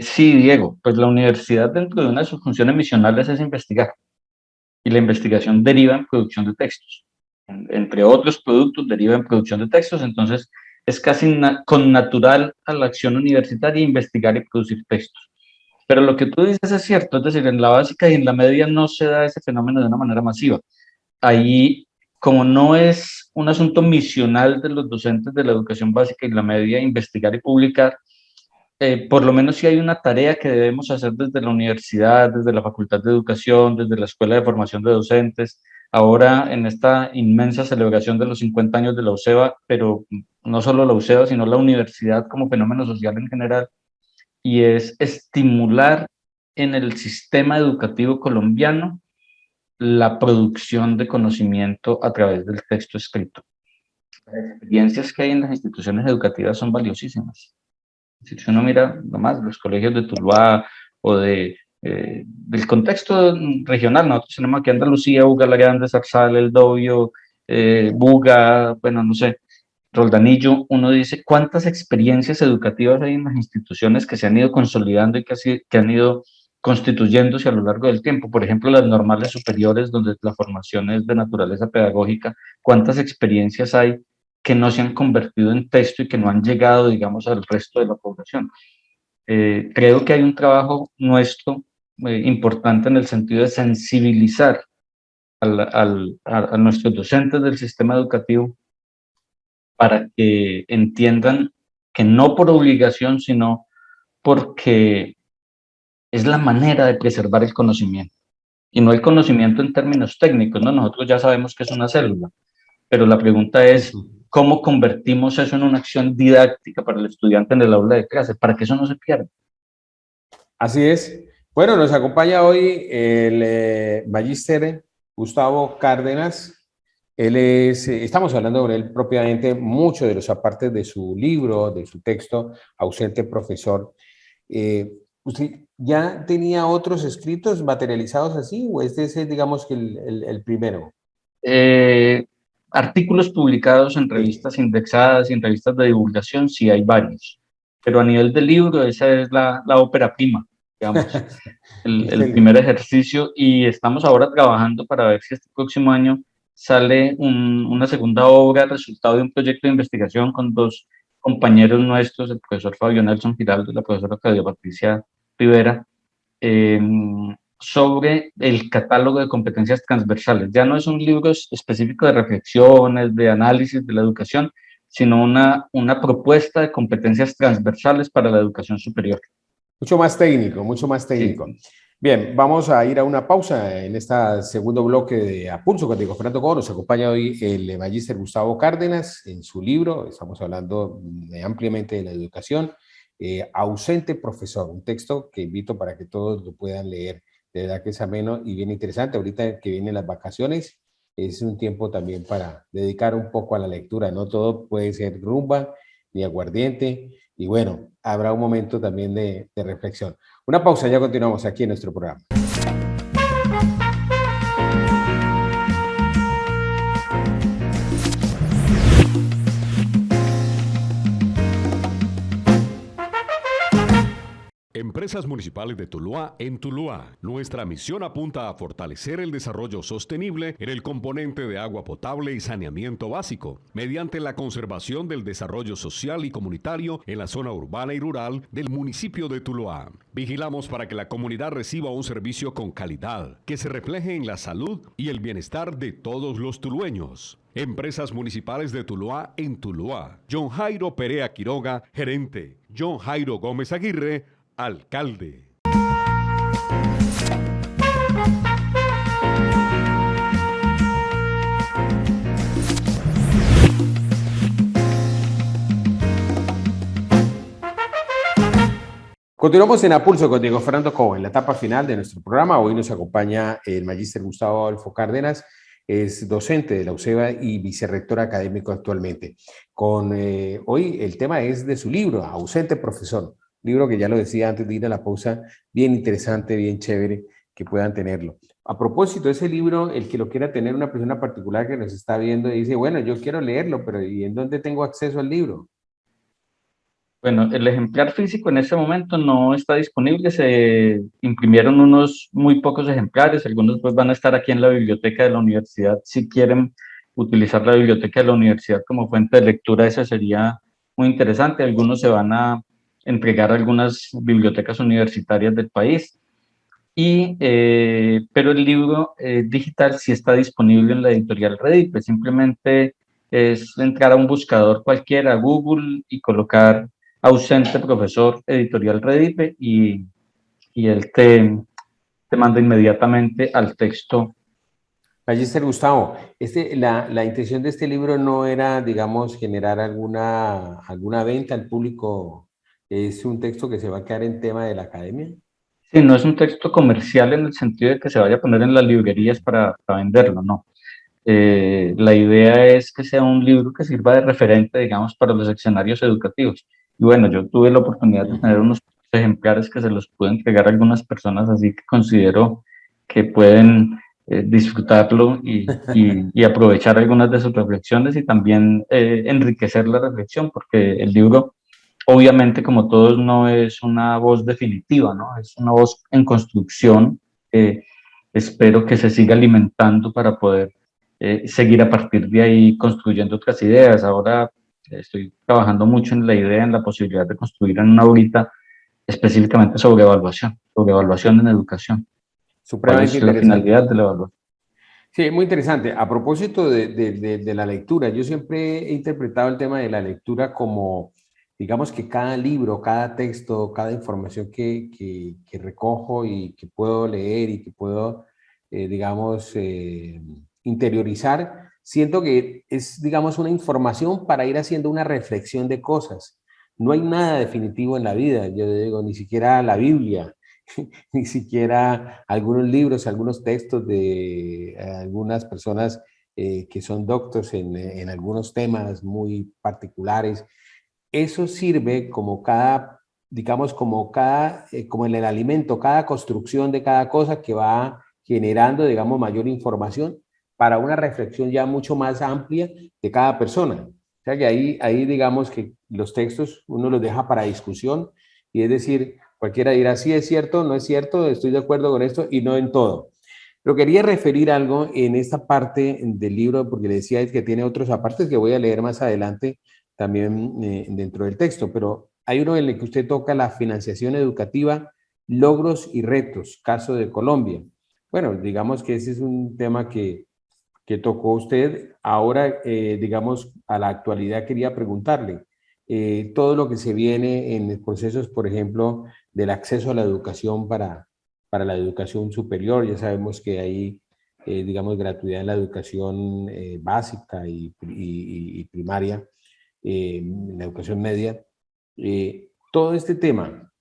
Sí, Diego, pues la universidad dentro de una de sus funciones misionales es investigar y la investigación deriva en producción de textos. Entre otros productos deriva en producción de textos, entonces es casi con natural a la acción universitaria investigar y producir textos. Pero lo que tú dices es cierto, es decir, en la básica y en la media no se da ese fenómeno de una manera masiva. Ahí, como no es un asunto misional de los docentes de la educación básica y la media investigar y publicar, por lo menos sí hay una tarea que debemos hacer desde la universidad, desde la Facultad de Educación, desde la Escuela de Formación de Docentes, ahora en esta inmensa celebración de los 50 años de la UCEBA, pero no solo la UCEBA, sino la universidad como fenómeno social en general, y es estimular en el sistema educativo colombiano la producción de conocimiento a través del texto escrito. Las experiencias que hay en las instituciones educativas son valiosísimas. Si uno mira nomás los colegios de Tuluá o del contexto regional, nosotros tenemos aquí Andalucía, Buga, La Grande, Zarzal, El Dobio, Buga, bueno, no sé, Roldanillo. Uno dice cuántas experiencias educativas hay en las instituciones que se han ido consolidando y que han ido constituyéndose a lo largo del tiempo. Por ejemplo, las normales superiores, donde la formación es de naturaleza pedagógica, cuántas experiencias hay que no se han convertido en texto y que no han llegado, digamos, al resto de la población. Creo que hay un trabajo nuestro importante en el sentido de sensibilizar a nuestros docentes del sistema educativo para que entiendan que no por obligación, sino porque es la manera de preservar el conocimiento. Y no el conocimiento en términos técnicos, ¿no? Nosotros ya sabemos que es una célula, pero la pregunta es, ¿cómo convertimos eso en una acción didáctica para el estudiante en el aula de clase, para que eso no se pierda? Así es. Bueno, nos acompaña hoy el magíster Gustavo Cárdenas. Él es, estamos hablando con él propiamente mucho de los apartes de su libro, de su texto, Ausente Profesor. ¿Usted ya tenía otros escritos materializados así o este es, digamos, el primero? Artículos publicados en revistas indexadas y en revistas de divulgación, sí hay varios, pero a nivel de libro esa es la ópera prima, digamos, el primer ejercicio, y estamos ahora trabajando para ver si este próximo año sale una segunda obra, resultado de un proyecto de investigación con dos compañeros nuestros, el profesor Fabio Nelson Giraldo y la profesora Claudia Patricia Rivera, sobre el catálogo de competencias transversales. Ya no es un libro específico de reflexiones, de análisis de la educación, sino una propuesta de competencias transversales para la educación superior. Mucho más técnico, mucho más técnico. Sí. Bien, vamos a ir a una pausa en este segundo bloque de A Pulso con Diego Fernando Cobo. Nos acompaña hoy el magíster Gustavo Cárdenas en su libro. Estamos hablando ampliamente de la educación. Ausente Profesor, un texto que invito para que todos lo puedan leer. De verdad que es ameno y bien interesante. Ahorita que vienen las vacaciones, es un tiempo también para dedicar un poco a la lectura. No todo puede ser rumba ni aguardiente. Y bueno, habrá un momento también de reflexión. Una pausa, ya continuamos aquí en nuestro programa. Empresas Municipales de Tuluá en Tuluá. Nuestra misión apunta a fortalecer el desarrollo sostenible en el componente de agua potable y saneamiento básico, mediante la conservación del desarrollo social y comunitario en la zona urbana y rural del municipio de Tuluá. Vigilamos para que la comunidad reciba un servicio con calidad, que se refleje en la salud y el bienestar de todos los tulueños. Empresas Municipales de Tuluá en Tuluá. John Jairo Perea Quiroga, gerente. John Jairo Gómez Aguirre, alcalde. Continuamos en A Pulso con Diego Fernando Cobo en la etapa final de nuestro programa. Hoy nos acompaña el magíster Gustavo Adolfo Cárdenas, es docente de la UCEBA y vicerrector académico actualmente. Hoy el tema es de su libro, Ausente Profesor. Libro que ya lo decía antes de ir a la pausa, bien interesante, bien chévere, que puedan tenerlo. A propósito, ese libro, el que lo quiera tener una persona particular que nos está viendo y dice, bueno, yo quiero leerlo, pero ¿y en dónde tengo acceso al libro? Bueno, el ejemplar físico en este momento no está disponible, se imprimieron unos muy pocos ejemplares, algunos pues van a estar aquí en la biblioteca de la universidad. Si quieren utilizar la biblioteca de la universidad como fuente de lectura, eso sería muy interesante. Algunos se van a entregar a algunas bibliotecas universitarias del país, pero el libro digital sí está disponible en la editorial Redipe. Simplemente es entrar a un buscador cualquiera, a Google, y colocar Ausente Profesor editorial Redipe y él te manda inmediatamente al texto Magister Gustavo, la intención de este libro no era, digamos, generar alguna venta al público. ¿Es un texto que se va a quedar en tema de la academia? Sí, no es un texto comercial en el sentido de que se vaya a poner en las librerías para venderlo, no. La idea es que sea un libro que sirva de referente, digamos, para los seccionarios educativos. Y bueno, yo tuve la oportunidad de tener Ujú. unos ejemplares que se los pude entregar a algunas personas, así que considero que pueden disfrutarlo y aprovechar algunas de sus reflexiones y también enriquecer la reflexión, porque el libro, obviamente, como todos, no es una voz definitiva, ¿no? Es una voz en construcción. Espero que se siga alimentando para poder seguir a partir de ahí construyendo otras ideas. Ahora estoy trabajando mucho en la idea, en la posibilidad de construir en una horita específicamente sobre evaluación en educación. ¿Cuál Supremamente es la interesante. finalidad de la evaluación? Sí, muy interesante. A propósito de la lectura, yo siempre he interpretado el tema de la lectura como, digamos que cada libro, cada texto, cada información que recojo y que puedo leer y que puedo, digamos, interiorizar, siento que es, digamos, una información para ir haciendo una reflexión de cosas. No hay nada definitivo en la vida, yo digo, ni siquiera la Biblia. Ni siquiera algunos libros, algunos textos de algunas personas que son doctos en algunos temas muy particulares. Eso sirve como cada, digamos, como en el alimento, cada construcción de cada cosa que va generando, digamos, mayor información para una reflexión ya mucho más amplia de cada persona. O sea que ahí digamos que los textos uno los deja para discusión y es decir, cualquiera dirá, sí es cierto, no es cierto, estoy de acuerdo con esto y no en todo. Pero quería referir algo en esta parte del libro, porque le decía que tiene otros apartes que voy a leer más adelante también dentro del texto, pero hay uno en el que usted toca la financiación educativa, logros y retos, caso de Colombia. Bueno, digamos que ese es un tema que tocó usted. Ahora, digamos, a la actualidad quería preguntarle, todo lo que se viene en procesos, por ejemplo, del acceso a la educación para la educación superior, ya sabemos que hay, digamos, gratuidad en la educación básica y primaria, en la educación media. Todo este tema,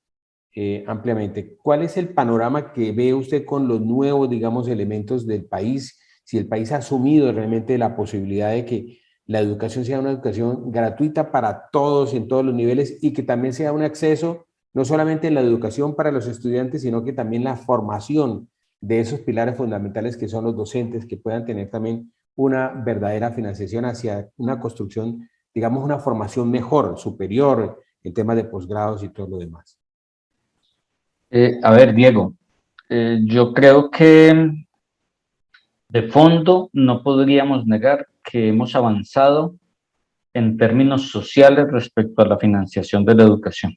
ampliamente. ¿Cuál es el panorama que ve usted con los nuevos, digamos, elementos del país? Si el país ha asumido realmente la posibilidad de que la educación sea una educación gratuita para todos en todos los niveles y que también sea un acceso no solamente en la educación para los estudiantes, sino que también la formación de esos pilares fundamentales que son los docentes, que puedan tener también una verdadera financiación hacia una construcción, digamos, una formación mejor, superior, en temas de posgrados y todo lo demás. A ver, Diego, yo creo que de fondo no podríamos negar que hemos avanzado en términos sociales respecto a la financiación de la educación,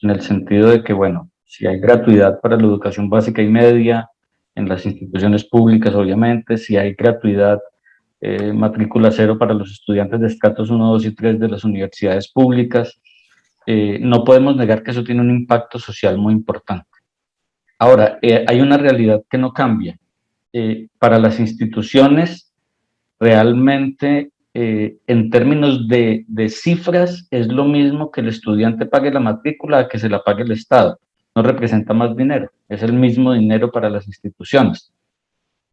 en el sentido de que, bueno, si hay gratuidad para la educación básica y media en las instituciones públicas, obviamente, si hay gratuidad, matrícula cero para los estudiantes de estratos 1, 2 y 3 de las universidades públicas, no podemos negar que eso tiene un impacto social muy importante. Ahora, hay una realidad que no cambia. Para las instituciones, realmente, en términos de cifras, es lo mismo que el estudiante pague la matrícula a que se la pague el Estado. No representa más dinero, es el mismo dinero para las instituciones.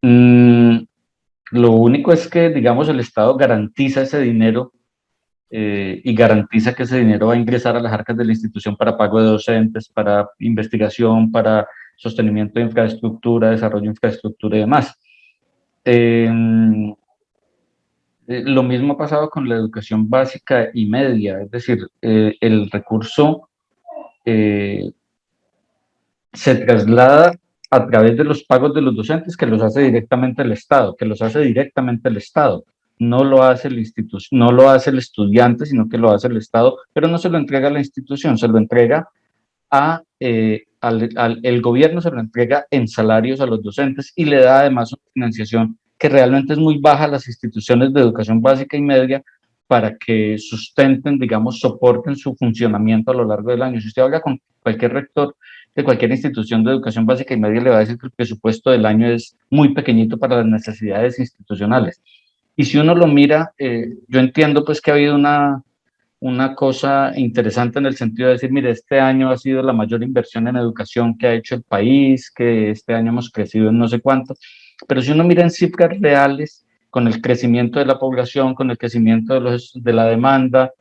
Lo único es que, digamos, el Estado garantiza ese dinero y garantiza que ese dinero va a ingresar a las arcas de la institución para pago de docentes, para investigación, para sostenimiento de infraestructura, desarrollo de infraestructura y demás. Eh, lo mismo ha pasado con la educación básica y media, es decir, el recurso eh, se traslada a través de los pagos de los docentes que los hace directamente el Estado, No lo hace no lo hace el estudiante, sino que lo hace el Estado, pero no se lo entrega a la institución, se lo entrega el gobierno, se lo entrega en salarios a los docentes y le da además una financiación que realmente es muy baja a las instituciones de educación básica y media para que sustenten, digamos, soporten su funcionamiento a lo largo del año. Si usted habla con cualquier rector, de cualquier institución de educación básica y media le va a decir que el presupuesto del año es muy pequeñito para las necesidades institucionales. Y si uno lo mira, yo entiendo pues que ha habido una cosa interesante en el sentido de decir, mire, este año ha sido la mayor inversión en educación que ha hecho el país, que este año hemos crecido en no sé cuánto, pero si uno mira en cifras reales, con el crecimiento de la población, con el crecimiento de la demanda,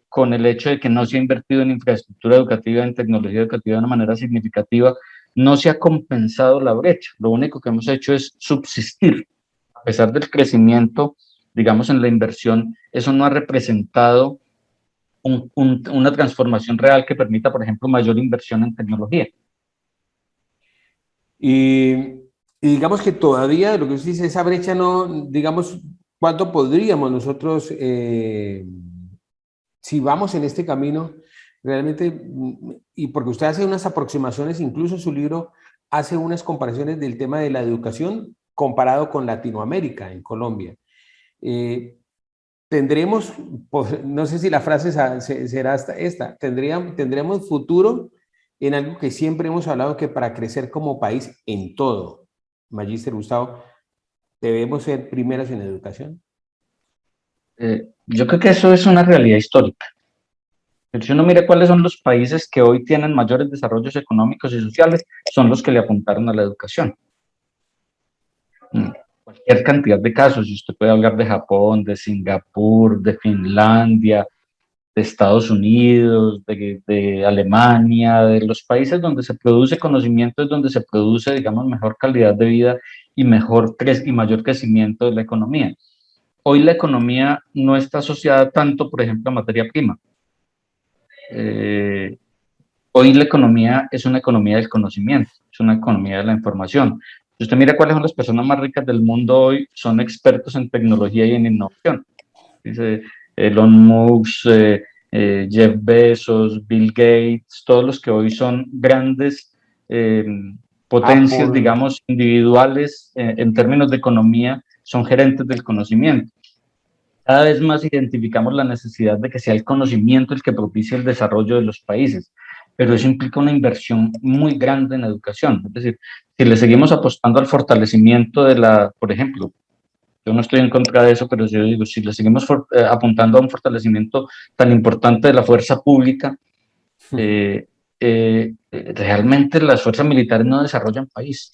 con el hecho de que no se ha invertido en infraestructura educativa, en tecnología educativa de una manera significativa, no se ha compensado la brecha. Lo único que hemos hecho es subsistir. A pesar del crecimiento, digamos, en la inversión, eso no ha representado una transformación real que permita, por ejemplo, mayor inversión en tecnología. Y, y digamos que todavía, lo que usted dice, esa brecha no, digamos, ¿cuánto podríamos nosotros, si vamos en este camino, realmente, y porque usted hace unas aproximaciones, incluso su libro hace unas comparaciones del tema de la educación comparado con Latinoamérica, en Colombia. Tendremos, no sé si la frase será esta, tendremos futuro en algo que siempre hemos hablado, que para crecer como país en todo, Magíster Gustavo, debemos ser primeros en educación. Yo creo que eso es una realidad histórica. Pero si uno mira cuáles son los países que hoy tienen mayores desarrollos económicos y sociales, son los que le apuntaron a la educación. Cualquier cantidad de casos, y usted puede hablar de Japón, de Singapur, de Finlandia, de Estados Unidos, de Alemania, de los países donde se produce conocimiento, es donde se produce, digamos, mejor calidad de vida y mayor crecimiento de la economía. Hoy la economía no está asociada tanto, por ejemplo, a materia prima. Hoy la economía es una economía del conocimiento, es una economía de la información. Si usted mira cuáles son las personas más ricas del mundo hoy, son expertos en tecnología y en innovación. Dice Elon Musk, Jeff Bezos, Bill Gates, todos los que hoy son grandes potencias, Apple, digamos, individuales en términos de economía, son gerentes del conocimiento. Cada vez más identificamos la necesidad de que sea el conocimiento el que propicie el desarrollo de los países, pero eso implica una inversión muy grande en educación. Es decir, si le seguimos apostando al fortalecimiento por ejemplo, yo no estoy en contra de eso, pero yo digo, si le seguimos apuntando a un fortalecimiento tan importante de la fuerza pública, realmente las fuerzas militares no desarrollan país.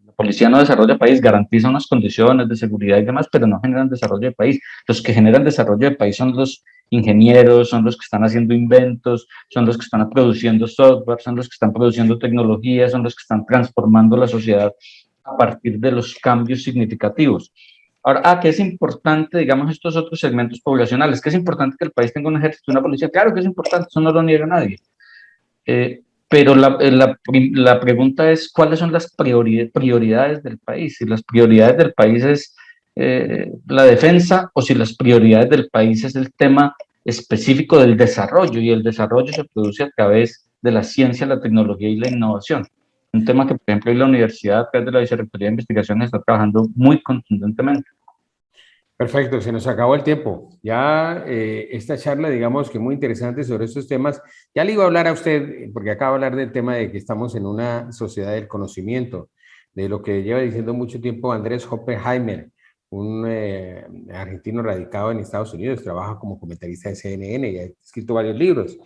La policía no desarrolla país, garantiza unas condiciones de seguridad y demás, pero no generan desarrollo de país. Los que generan desarrollo de país son los ingenieros, son los que están haciendo inventos, son los que están produciendo software, son los que están produciendo tecnología, son los que están transformando la sociedad a partir de los cambios significativos. Ahora, ¿qué es importante, digamos, estos otros segmentos poblacionales? ¿Qué es importante que el país tenga un ejército y una policía? Claro que es importante, eso no lo niega nadie. Pero la pregunta es, ¿cuáles son las prioridades del país? Si las prioridades del país es la defensa o si las prioridades del país es el tema específico del desarrollo, y el desarrollo se produce a través de la ciencia, la tecnología y la innovación. Un tema que, por ejemplo, hoy la universidad, a través de la Vicerrectoría de Investigaciones, está trabajando muy contundentemente. Perfecto, se nos acabó el tiempo. Ya esta charla, digamos que muy interesante sobre estos temas. Ya le iba a hablar a usted, porque acaba de hablar del tema de que estamos en una sociedad del conocimiento, de lo que lleva diciendo mucho tiempo Andrés Oppenheimer, un argentino radicado en Estados Unidos, trabaja como comentarista de CNN y ha escrito varios libros.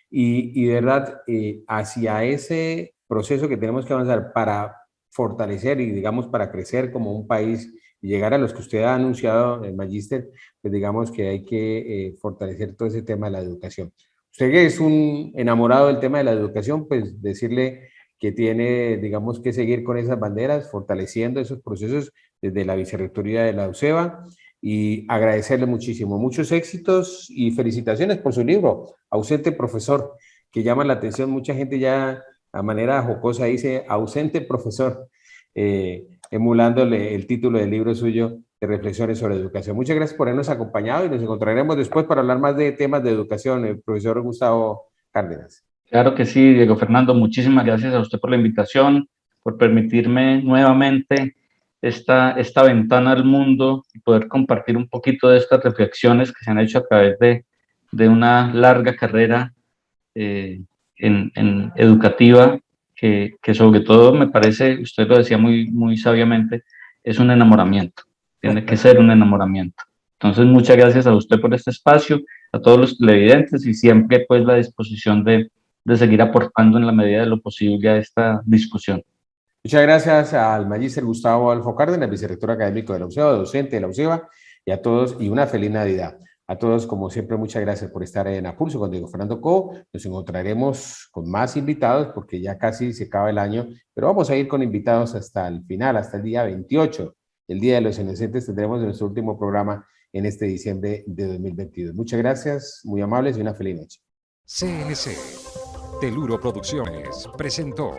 Y de verdad, hacia ese proceso que tenemos que avanzar para fortalecer y, digamos, para crecer como un país y llegar a los que usted ha anunciado, el Magíster, pues digamos que hay que fortalecer todo ese tema de la educación. Usted que es un enamorado del tema de la educación, pues decirle que tiene, digamos, que seguir con esas banderas, fortaleciendo esos procesos desde la Vicerrectoría de la UCEBA, y agradecerle muchísimo. Muchos éxitos y felicitaciones por su libro, Ausente Profesor, que llama la atención. Mucha gente ya a manera jocosa dice Ausente Profesor, emulándole el título del libro suyo de reflexiones sobre educación. Muchas gracias por habernos acompañado y nos encontraremos después para hablar más de temas de educación, el profesor Gustavo Cárdenas. Claro que sí, Diego Fernando, muchísimas gracias a usted por la invitación, por permitirme nuevamente esta ventana al mundo y poder compartir un poquito de estas reflexiones que se han hecho a través de una larga carrera en educativa, que sobre todo me parece, usted lo decía muy sabiamente, es un enamoramiento, tiene que ser un enamoramiento. Entonces, muchas gracias a usted por este espacio, a todos los televidentes y siempre pues la disposición de seguir aportando en la medida de lo posible a esta discusión. Muchas gracias al magíster Gustavo Adolfo Cárdenas, vicerrector académico de la UCEBA, docente de la UCEBA, y a todos, y una feliz Navidad. A todos, como siempre, muchas gracias por estar en A Pulso con Diego Fernando Cobo. Nos encontraremos con más invitados porque ya casi se acaba el año, pero vamos a ir con invitados hasta el final, hasta el día 28, el Día de los Inocentes. Tendremos nuestro último programa en este diciembre de 2022. Muchas gracias, muy amables y una feliz noche. CNC Teluro Producciones presentó